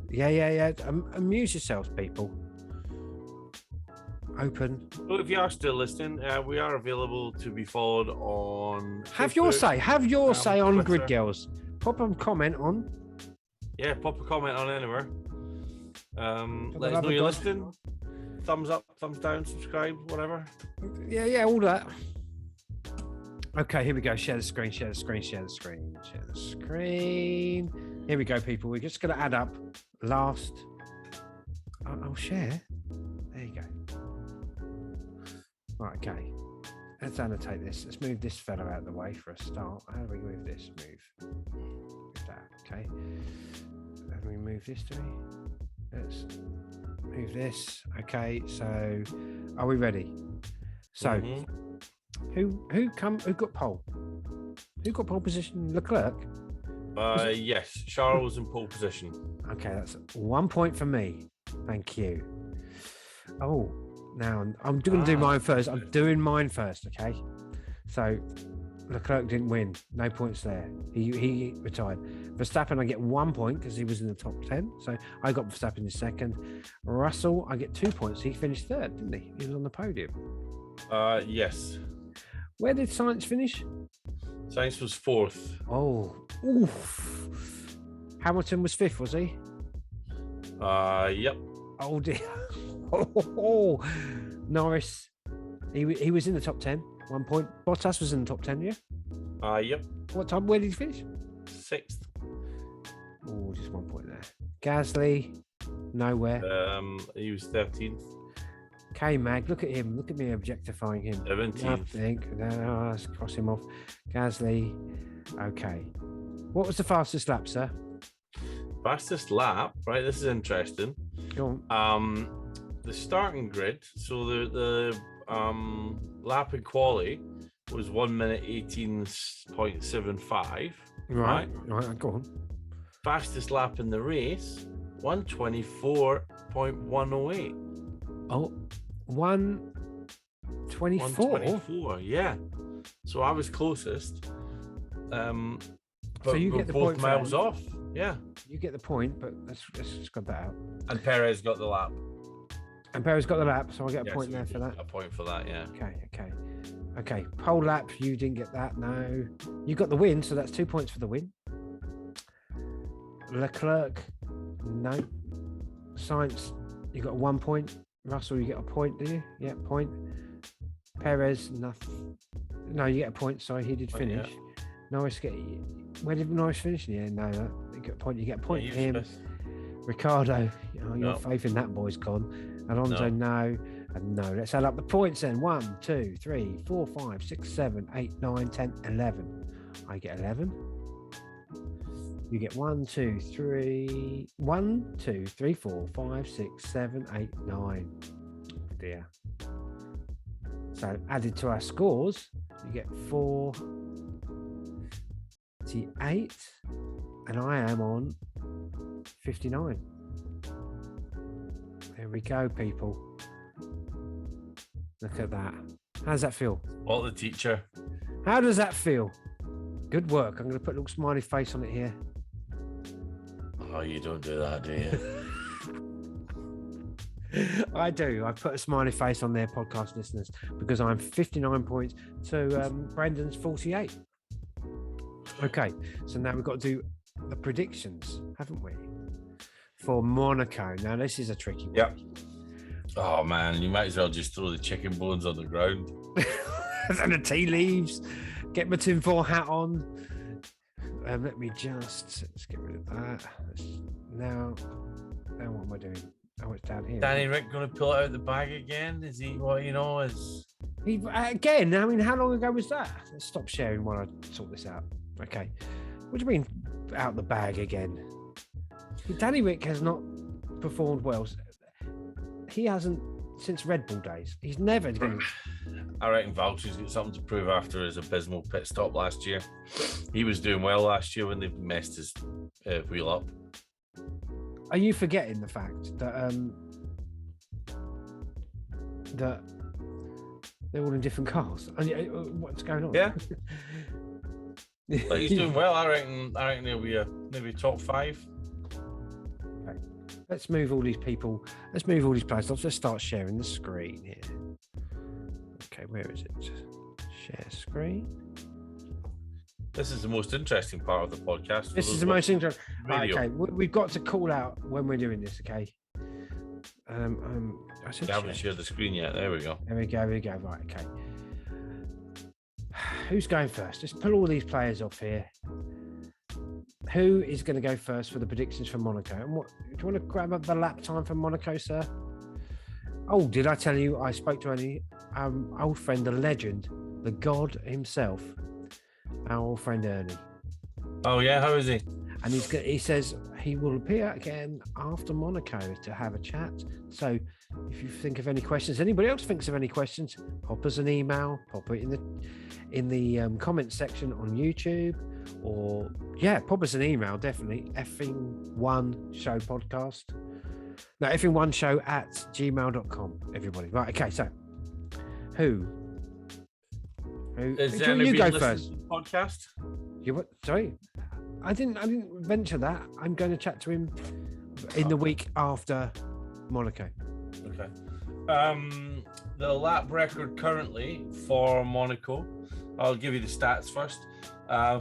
Yeah. Amuse yourselves, people. Open. Well, if you are still listening, we are available to be followed on. Have your say. Have your say on Twitter. Grid Girls. Pop a comment on. Yeah, pop a comment on anywhere. the Let us love know of you're God. listening. Thumbs up, thumbs down, subscribe, whatever. Yeah, all that. Okay, here we go. Share the screen, share the screen, share the screen, share the screen. Here we go, people. We're just going to add up last. I'll share. There you go. Right, okay. Let's annotate this. Let's move this fella out of the way for a start. How do we move this? Move that. Okay. How do we move this, do we? Let's move this. Okay, so are we ready? So who got pole? Who got pole position? Leclerc? Yes, Charles in pole position. Okay, that's 1 point for me. Thank you. Oh, now I'm going to do mine first. I'm doing mine first, okay? So Leclerc didn't win. No points there. He retired. Verstappen, I get 1 point because he was in the top 10. So I got Verstappen in second. Russell, I get 2 points. He finished third, didn't he? He was on the podium. Yes. Where did Sainz finish? Sainz was fourth. Oh, oof. Hamilton was fifth, was he? Yep. Oh dear. Oh, Norris, he was in the top 10. 1 point. Bottas was in the top 10, yeah? Yep. What time? Where did he finish? Sixth. Oh, just 1 point there. Gasly, nowhere. He was 13th. K-Mag, look at him. Look at me objectifying him. 17th. Nothing. No, let's cross him off. Gasly. Okay. What was the fastest lap, sir? Fastest lap, right? This is interesting. Go on. The starting grid, so the lap in quali was 1 minute 18.75. Right, go on. Fastest lap in the race, 124.108. Oh, 124? 124, yeah. So I was closest. But So you we're get the both point for miles that. off. Yeah. You get the point, but let's scrub that out. And Perez got the lap. And Perez got the lap, so I get a Yeah, point so there we for get that. A point for that, yeah. Okay. Pole lap, you didn't get that. No. You got the win, so that's 2 points for the win. Leclerc, no. Sainz, you got 1 point. Russell, you get a point, do you? Yeah, point. Perez, nothing. No, you get a point. Sorry, he did finish. Yeah. Norris where did Norris finish? Yeah, no, you get a point. You get a point Yeah, for him. Smith. Ricardo, your No. faith in that boy's gone. Alonso, no. And no. Let's add up the points then. 1, 2, 3, 4, 5, 6, 7, 8, 9, 10, 11. I get 11. You get 1, 2, 3, 4, 5, 6, 7, 8, 9. Dear. So added to our scores, you get 48, and I am on 59. There we go, people. Look at that. How does that feel? What the teacher? How does that feel? Good work. I'm going to put a little smiley face on it here. Oh, you don't do that, do you? I do. I put a smiley face on their podcast listeners because I'm 59 points to Brendan's 48. Okay, so now we've got to do the predictions, haven't we? For Monaco. Now, this is a tricky one. Yep. Oh, man, you might as well just throw the chicken bones on the ground. And the tea leaves. Get my tinfoil hat on. Let me just... Let's get rid of that. Now what am I doing? Oh, it's down here. Danny Rick going to pull it out the bag again? Is he, what, you know, is... He, again, I mean, how long ago was that? Let's stop sharing while I sort this out. Okay. What do you mean, out the bag again? Danny Rick has not performed well. He hasn't since Red Bull days. He's never going to... I reckon Valtteri's got something to prove after his abysmal pit stop last year. He was doing well last year when they messed his wheel up. Are you forgetting the fact that that they're all in different cars? What's going on? Yeah. But he's doing well. I reckon he'll be maybe top 5. Okay. Let's move all these people. Let's move all these players. Let's start sharing the screen here. Okay, where is it? Share screen. This is the most interesting part of the podcast. This is the most interesting. Right, okay, we've got to call out when we're doing this. Okay. I said you haven't shared the screen yet. There we go. There we go. Right. Okay. Who's going first? Let's pull all these players off here. Who is going to go first for the predictions for Monaco? And what do you want to grab up the lap time for Monaco, sir? Oh, did I tell you I spoke to our old friend, the legend, the god himself, our old friend Ernie. Oh yeah, how is he? And he says he will appear again after Monaco to have a chat. So if you think of any questions, anybody else thinks of any questions, pop us an email, pop it in the comment section on YouTube, or pop us an email, definitely. effing1show effing1show@gmail.com, everybody. Right, okay, so who is you go first? Podcast? You what? Sorry, I didn't venture that. I'm going to chat to him in the week after Monaco. Okay. The lap record currently for Monaco, I'll give you the stats first.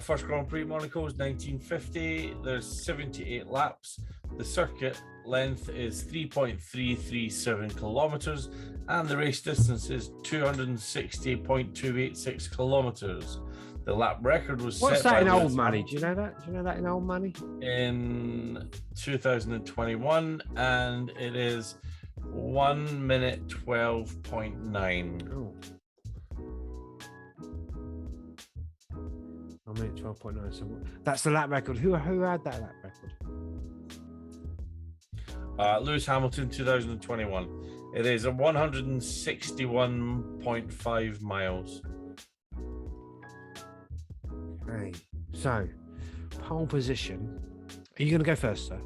First Grand Prix Monaco is 1950. There's 78 laps. The circuit length is 3.337 kilometers, and the race distance is 260.286 kilometers. The lap record was What's set that in by old Lewis money? Do you know that? In old money? In 2021, and it is 1 minute 12.9. Oh. 1 minute 12.9. So that's the lap record. Who had that lap record? Lewis Hamilton, 2021. It is a 161.5 miles. Okay, so pole position. Are you going to go first, sir?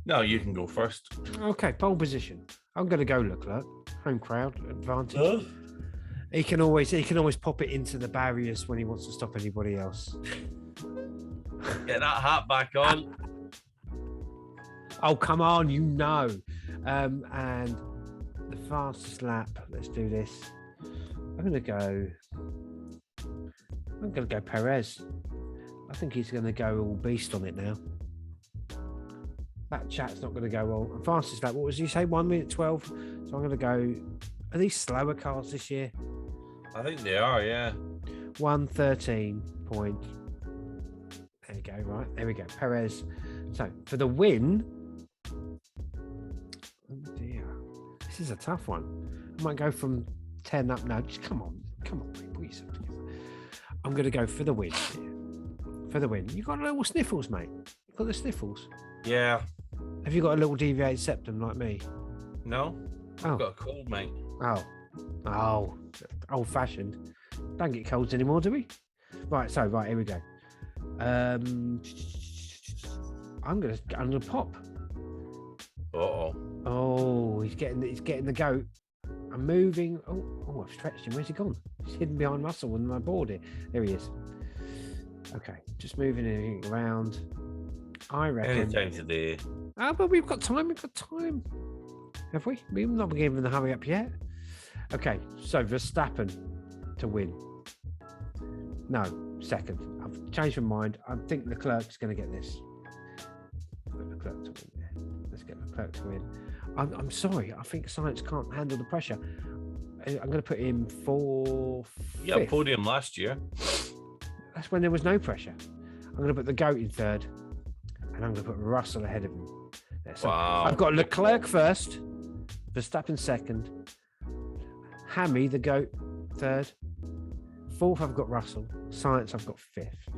No, you can go first. Okay, pole position. I'm going to go Leclerc. Home crowd advantage. He can always pop it into the barriers when he wants to stop anybody else. Get that hat back on. Oh, come on, you know. And the fastest lap. Let's do this. I'm going to go Perez. I think he's going to go all beast on it now. That chat's not going to go well. And fastest lap, what was you say? 1 minute 12. So I'm going to go. Are these slower cars this year? I think they are, yeah. 113 point. There you go, right. There we go. Perez. So for the win. Oh dear. This is a tough one. I might go from 10 up now. Just come on, people. I'm going to go for the win here. for the win. You got a little sniffles, mate. You got the sniffles. Yeah. Have you got a little deviated septum like me? No. Oh. I've got a cold, mate. Oh, old-fashioned. Don't get colds anymore, do we? Right, here we go. I'm gonna pop. Uh-oh. Oh, he's getting the goat. I'm moving. Oh, I've stretched him. Where's he gone? He's hidden behind muscle on my board here. There he is. Okay, just moving everything around. I reckon. Anytime today. But we've got time. Have we? We've not been given the hurry up yet. Okay, so Verstappen to win. No, second. I've changed my mind. I think Leclerc's going to get this. Leclerc to win there. Let's get Leclerc to win. I'm sorry. I think science can't handle the pressure. I'm going to put him for You got a podium last year. That's when there was no pressure. I'm going to put the GOAT in third, and I'm going to put Russell ahead of him. There. So Wow. I've got Leclerc first, Verstappen second, Hammy the GOAT third, fourth I've got Russell, Science I've got fifth.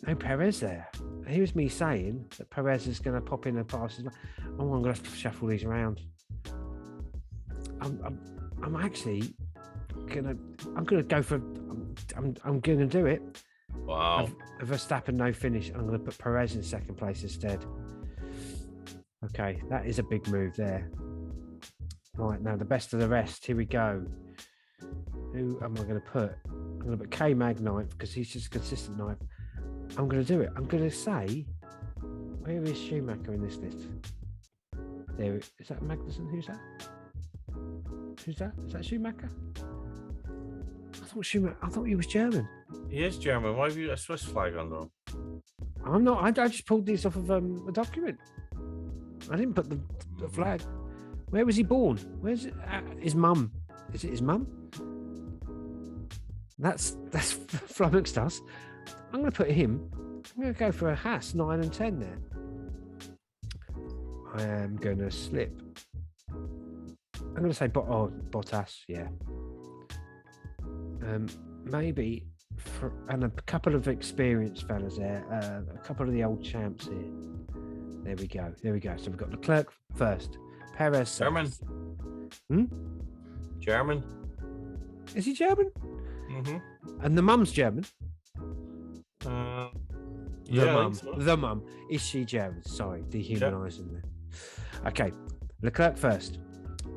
No Perez there. Here's me saying that Perez is going to pop in and pass. Oh, I'm going to have to shuffle these around. I'm actually gonna go for. I'm gonna do it. Wow. Verstappen no finish. I'm gonna put Perez in second place instead. Okay, that is a big move there. Right, now the best of the rest. Here we go. Who am I going to put? I'm going to put K-Mag ninth because he's just consistent ninth. I'm going to do it. I'm going to say, where is Schumacher in this list? There is that Magnussen? Who's that? Who's that? Is that Schumacher? I thought he was German. He is German. Why have you got a Swiss flag under him? I'm not. I just pulled these off of a document. I didn't put the flag. Where was he born? Where's it? His mum? Is it his mum? That's flummoxed us. I'm going to put him. I'm going to go for a Haas 9 and 10 there. I am going to slip. I'm going to say Bottas. Yeah. Maybe and a couple of experienced fellas there. A couple of the old champs here. There we go. So we've got Leclerc first. Perez German. German. Is he German? Mm-hmm. And the mum's German? Yeah. The mum. Is she German? Sorry, dehumanising there. Okay. Leclerc first.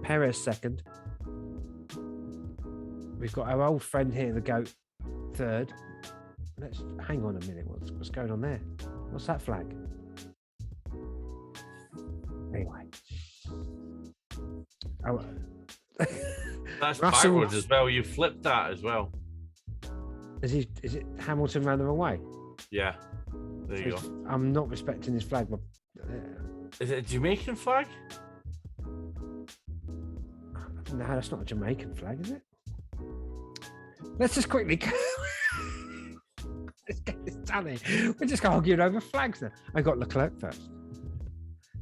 Perez second. We've got our old friend here, the GOAT, third. Let's hang on a minute. What's going on there? What's that flag? Anyway. Oh. That's Russell, backwards as well. You flipped that as well. Is it Hamilton ran the wrong way? Yeah. There you go. I'm not respecting this flag. But, Is it a Jamaican flag? no, that's not a Jamaican flag, is it? Let's just quickly go. Let's get this done here. We're just arguing over flags now. I got Leclerc first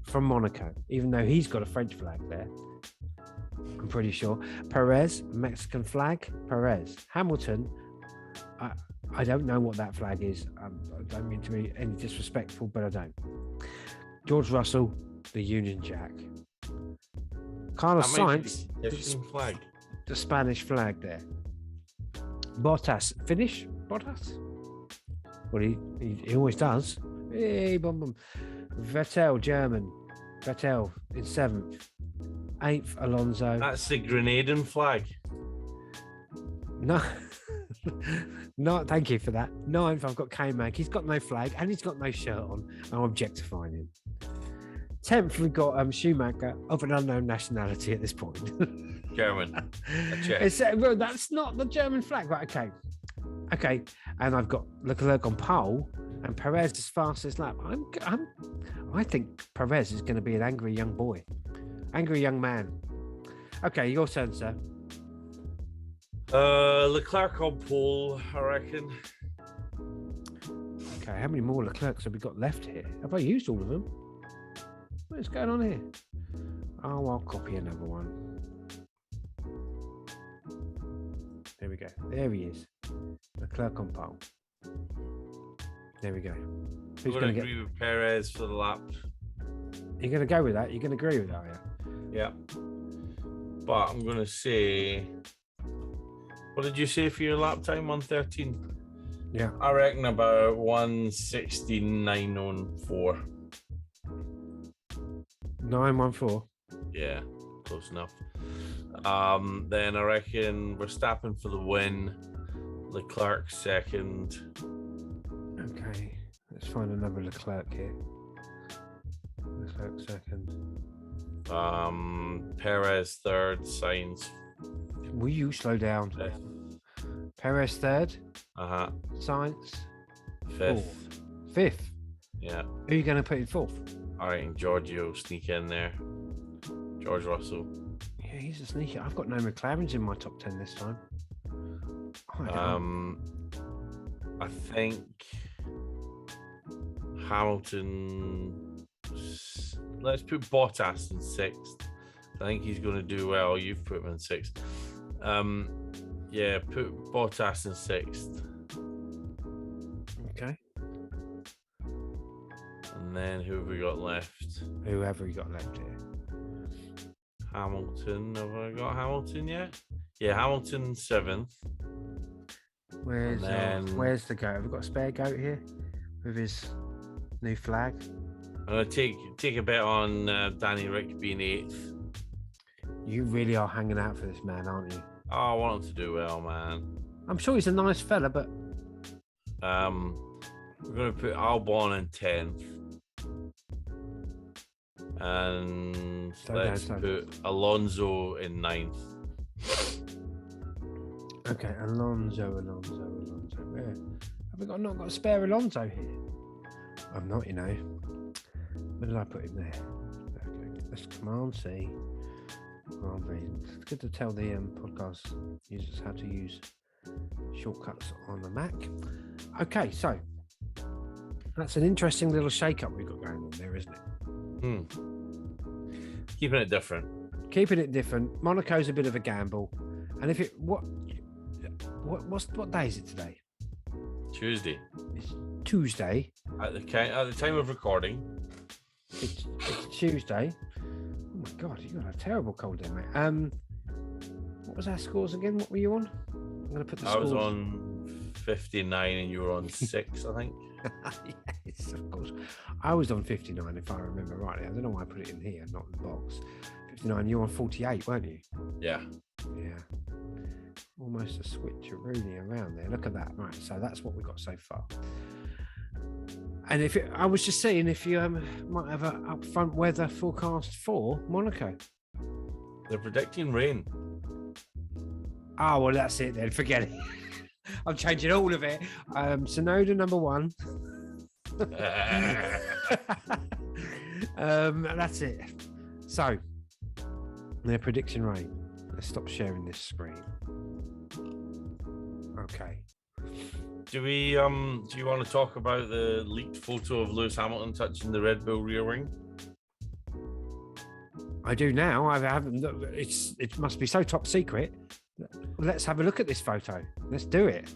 from Monaco, even though he's got a French flag there. I'm pretty sure. Perez, Mexican flag. Perez. Hamilton. I don't know what that flag is. I don't mean to be any disrespectful, but I don't. George Russell, the Union Jack. Carlos Sainz, flag. the Spanish flag there. Bottas, finish? Bottas? Well, he always does. Hey, bum, bum. Vettel, German. Vettel in 7th. 8th, Alonso. That's the Grenadian flag. No. No, thank you for that. 9th, I've got K-Mag. He's got no flag and he's got no shirt on. I'm objectifying him. 10th, we've got Schumacher of an unknown nationality at this point. German. Well, that's not the German flag. Right, okay. And I've got Leclerc on pole and Perez as fastest lap. I think Perez is going to be an angry young boy. Angry young man. Okay, your turn, sir. Leclerc on pole, I reckon. Okay, how many more Leclercs have we got left here? Have I used all of them? What's going on here? Oh, I'll copy another one. There we go. There he is. Leclerc on pole. There we go. I'm Who's going going to to get? agree with Perez for the lap. You're going to go with that? You're going to agree with that, are you? Yeah. But I'm going to say, what did you say for your lap time? 113? Yeah. I reckon about 169.04. 914. Yeah, close enough. Then I reckon Verstappen for the win, Leclerc second. Okay, let's find another Leclerc here. Leclerc second. Perez third, Sainz. Will you slow down? Perez third. Sainz Fifth. Fifth. Yeah. Who are you going to put in fourth? I reckon Giorgio sneak in there. George Russell. Yeah, he's a sneaker. I've got no McLarens in my top 10 this time. I think Hamilton. Let's put Bottas in sixth. I think he's going to do well. You've put him in sixth. Yeah, put Bottas in sixth. Okay. And then who have we got left? Whoever you got left here. Hamilton. Have I got Hamilton yet? Yeah, Hamilton seventh. Where's the goat? Have we got a spare goat here with his new flag? I'm gonna take a bet on Danny Rick being eighth. You really are hanging out for this man, aren't you? Oh, I want him to do well, man. I'm sure he's a nice fella, but we're gonna put Albon in 10th. And let's put Alonso in 9th. Okay, Alonso. Where have we not got a spare Alonso here? I've not, you know. Where did I put him there? Okay, let's Command C. Command V. It's good to tell the podcast users how to use shortcuts on the Mac. Okay, so that's an interesting little shake-up we've got going on there, isn't it? Keeping it different. Keeping it different. Monaco's a bit of a gamble. And if it what day is it today? Tuesday. It's Tuesday. At the time of recording. It's Tuesday. Oh my god, you got a terrible cold there, mate. What was our scores again? What were you on? I'm gonna put the scores. I was on 59 and you were on 6, I think. Yes, of course. I was on 59 if I remember rightly. I don't know why I put it in here, not in the box. 59, you were on 48, weren't you? Yeah. Yeah. Almost a switcheroonie around there. Look at that. Right, so that's what we've got so far. And I was just saying if you might have an upfront weather forecast for Monaco. They're predicting rain. Oh, well, that's it then. Forget it. I'm changing all of it. Sonoda number 1. That's it. So, their prediction rain. Let's stop sharing this screen. Okay. Do you want to talk about the leaked photo of Lewis Hamilton touching the Red Bull rear wing? I do now. I haven't. It must be so top secret. Let's have a look at this photo. Let's do it.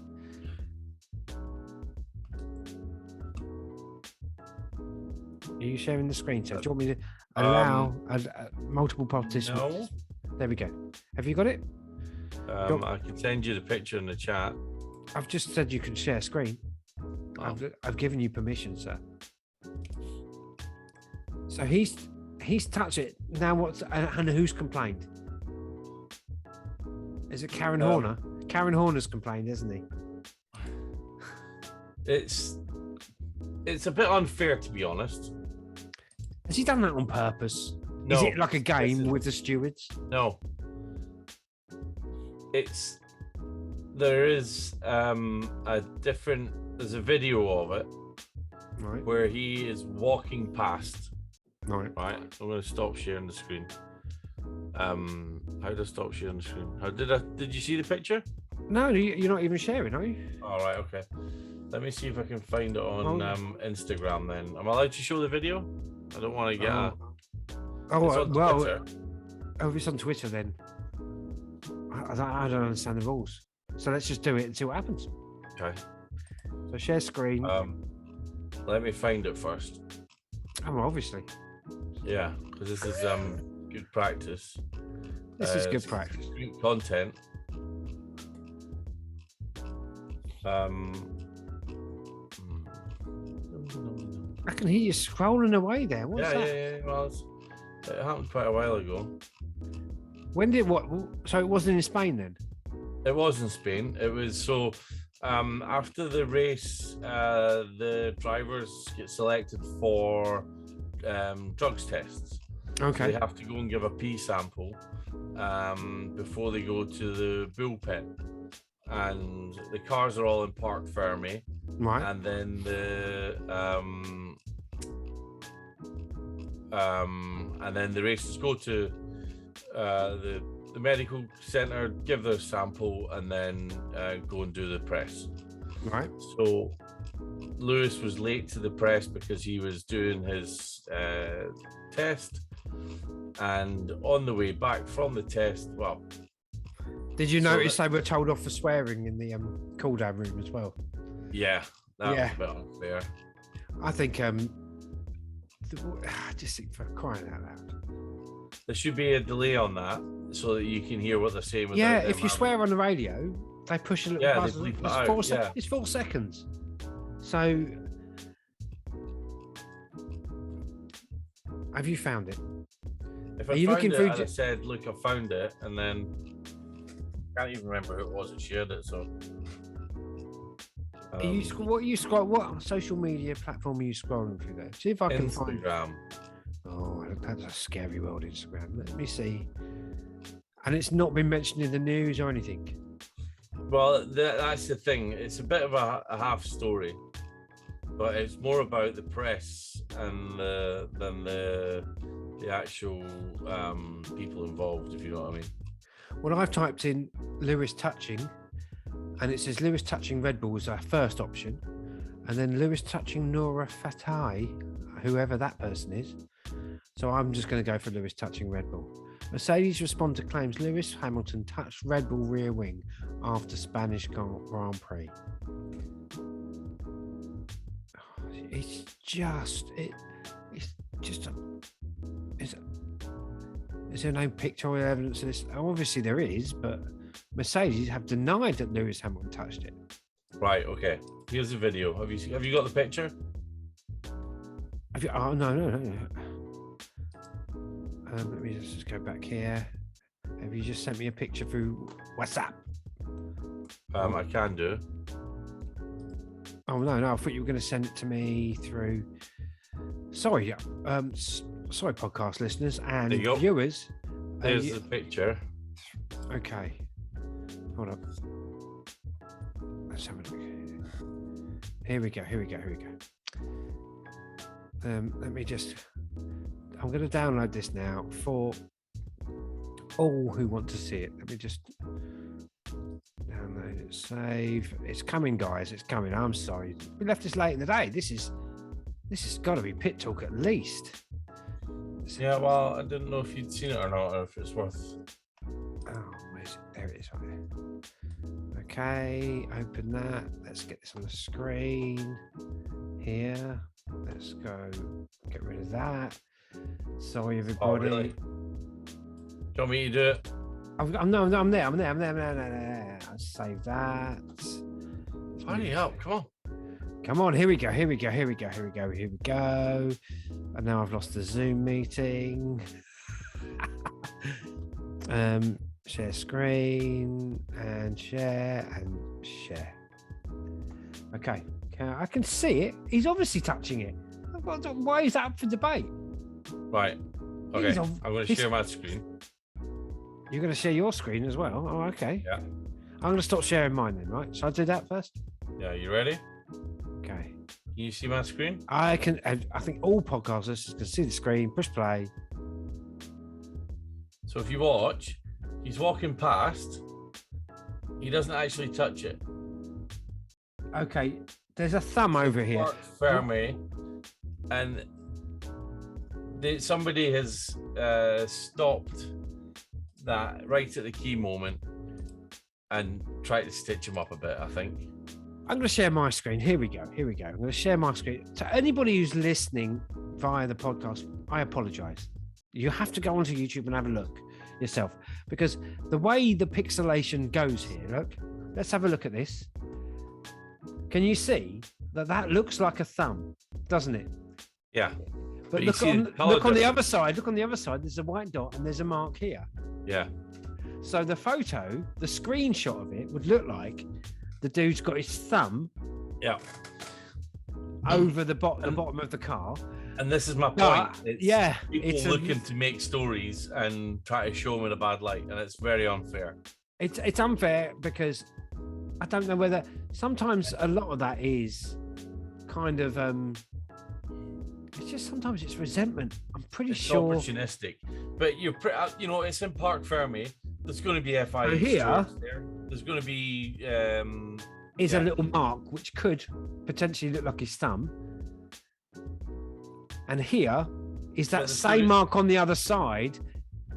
Are you sharing the screen? So do you want me to allow multiple participants? No. There we go. Have you got it? I can send you the picture in the chat. I've just said you can share screen. Oh. I've given you permission, sir. So he's touched it. Now and who's complained? Is it Karen Horner? Karen Horner's complained, isn't he? It's a bit unfair, to be honest. Has he done that on purpose? No. Is it like a game with the stewards? No. There is there's a video of it Right. where he is walking past. Right. Right. I'm going to stop sharing the screen. How do I stop sharing the screen? Did you see the picture? No, you're not even sharing, are you? All right. Okay. Let me see if I can find it on Instagram. Then am I allowed to show the video? I don't want to get. If it's on Twitter, then I don't understand the rules. So let's just do it and see what happens. Okay. So share screen. Let me find it first. Oh, obviously. Yeah, because this is good practice. This is good it's practice. Great content. I can hear you scrolling away there. What's that? Yeah. Well, it happened quite a while ago. When did what? So it wasn't in Spain then? It was in Spain. It was so. After the race, the drivers get selected for drugs tests. Okay. So they have to go and give a pee sample before they go to the bullpen, and the cars are all in Parc Ferme, Right. and then the racers go to the medical center, give their sample, and then go and do the press. Right. So Lewis was late to the press because he was doing his test, and on the way back from the test, well, Did you notice they were told off for swearing in the cool down room as well? yeah, that was a bit unfair. I think I just think for crying out loud. There should be a delay on that so that you can hear what they're saying. Yeah, if you swear on the radio, they push a little Yeah, buzzer. they bleep it It's out, 4 yeah. It's 4 seconds. So, have you found it? If Are I you found looking it through and I said, look, I found it, and then I can't even remember who it was that shared it. So, Are you what social media platform are you scrolling through there? See if I can find. Instagram. Oh, that's a scary world, Instagram. Let me see. And it's not been mentioned in the news or anything. Well, that's the thing. It's a bit of a half story, but it's more about the press and than the actual people involved, if you know what I mean. Well, I've typed in Lewis touching, and it says Lewis touching Red Bull was our first option, and then Lewis touching Nora Fatai, whoever that person is. So I'm just going to go for Lewis touching Red Bull. Mercedes respond to claims Lewis Hamilton touched Red Bull rear wing after Spanish Grand Prix. Is there no pictorial evidence of this? Obviously there is, but Mercedes have denied that Lewis Hamilton touched it. Right. Okay. Here's the video. Have you got the picture? Oh no. Let me just go back here. Have you just sent me a picture through WhatsApp? I can do. Oh no, I thought you were going to send it to me through. Sorry, sorry, podcast listeners and viewers. There's the picture. Okay, hold up. Let's have a look. Here we go. Let me just. I'm going to download this now for all who want to see it. Let me just download it, save. It's coming, guys. It's coming. I'm sorry. We left this late in the day. This has got to be pit talk at least. Yeah, well, I didn't know if you'd seen it or not, or if it's worth. Oh, where's it? There it is, right there. Okay, open that. Let's get this on the screen here. Let's go get rid of that. Sorry, everybody. Oh, really? Do you want me to do it? I'm there. I'll save that. Hurry up, come on. Come on, here we go. And now I've lost the Zoom meeting. Share screen and share. Okay, I can see it. He's obviously touching it. Why is that up for debate? Right. Okay. I'm going to share my screen. You're going to share your screen as well? Oh, okay. Yeah. I'm going to stop sharing mine then, right? Shall I do that first? Yeah, you ready? Okay. Can you see my screen? I can. I think all podcasters can see the screen. Push play. So if you watch, he's walking past. He doesn't actually touch it. Okay. There's a thumb over here. Fermi, and somebody has stopped that right at the key moment and tried to stitch him up a bit, I think. I'm going to share my screen. Here we go. I'm going to share my screen. To anybody who's listening via the podcast, I apologize. You have to go onto YouTube and have a look yourself, because the way the pixelation goes here, look, let's have a look at this. Can you see that looks like a thumb, doesn't it? Yeah. But look on the other side. Look on the other side. There's a white dot and there's a mark here. Yeah. So the photo, the screenshot of it would look like the dude's got his thumb over the bottom of the car. And this is my point. People it's looking to make stories and try to show them in a bad light, and it's very unfair. It's unfair because I don't know whether sometimes a lot of that is kind of it's just sometimes it's resentment. I'm pretty sure opportunistic, but it's in Parc Fermé. There's going to be FIA so here. There's going to be is a little mark which could potentially look like his thumb, and here is that same mark on the other side.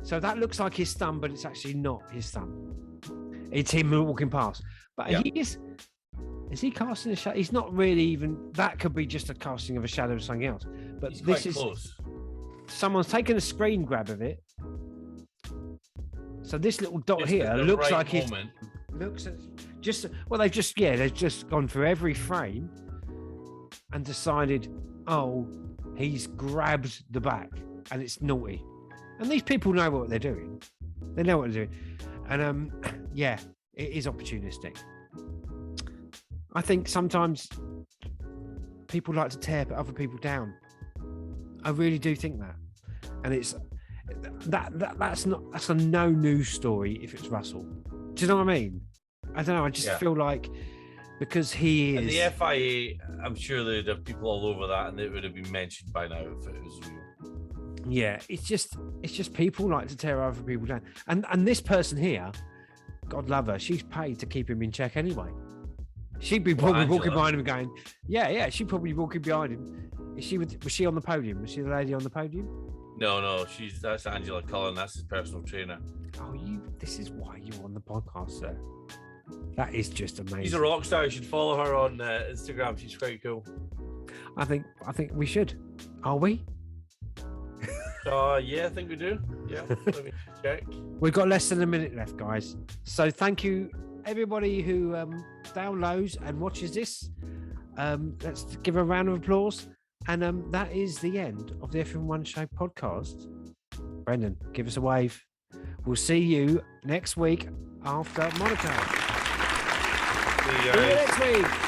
So that looks like his thumb, but it's actually not his thumb. It's him walking past. But is he casting a shadow? He's not really even. That could be just a casting of a shadow of something else. But he's this quite is close. Someone's taken a screen grab of it. So this little dot here looks like it looks they've just gone through every frame and decided, oh, he's grabbed the back and it's naughty. And these people know what they're doing. They know what they're doing. And it is opportunistic. I think sometimes people like to tear other people down. I really do think that. And it's that's a no news story if it's Russell. Do you know what I mean? I don't know. I just feel like because he is. And the FIA, I'm sure there'd have people all over that, and it would have been mentioned by now if it was real. Yeah, it's just people like to tear other people down, and this person here, God love her, she's paid to keep him in check anyway. She'd be probably walking behind him, going, "Yeah." She'd probably be walking behind him. Was she on the podium? Was she the lady on the podium? No, that's Angela Cullen. That's his personal trainer. Oh, this is why you're on the podcast, sir. That is just amazing. She's a rock star. You should follow her on Instagram. She's quite cool. I think we should. Are we? Yeah, I think we do. Yeah, let me check. We've got less than a minute left, guys. So thank you, everybody who downloads and watches this. Let's give a round of applause. And that is the end of the F1 Show podcast. Brendan, give us a wave. We'll see you next week after Monaco. See you next week.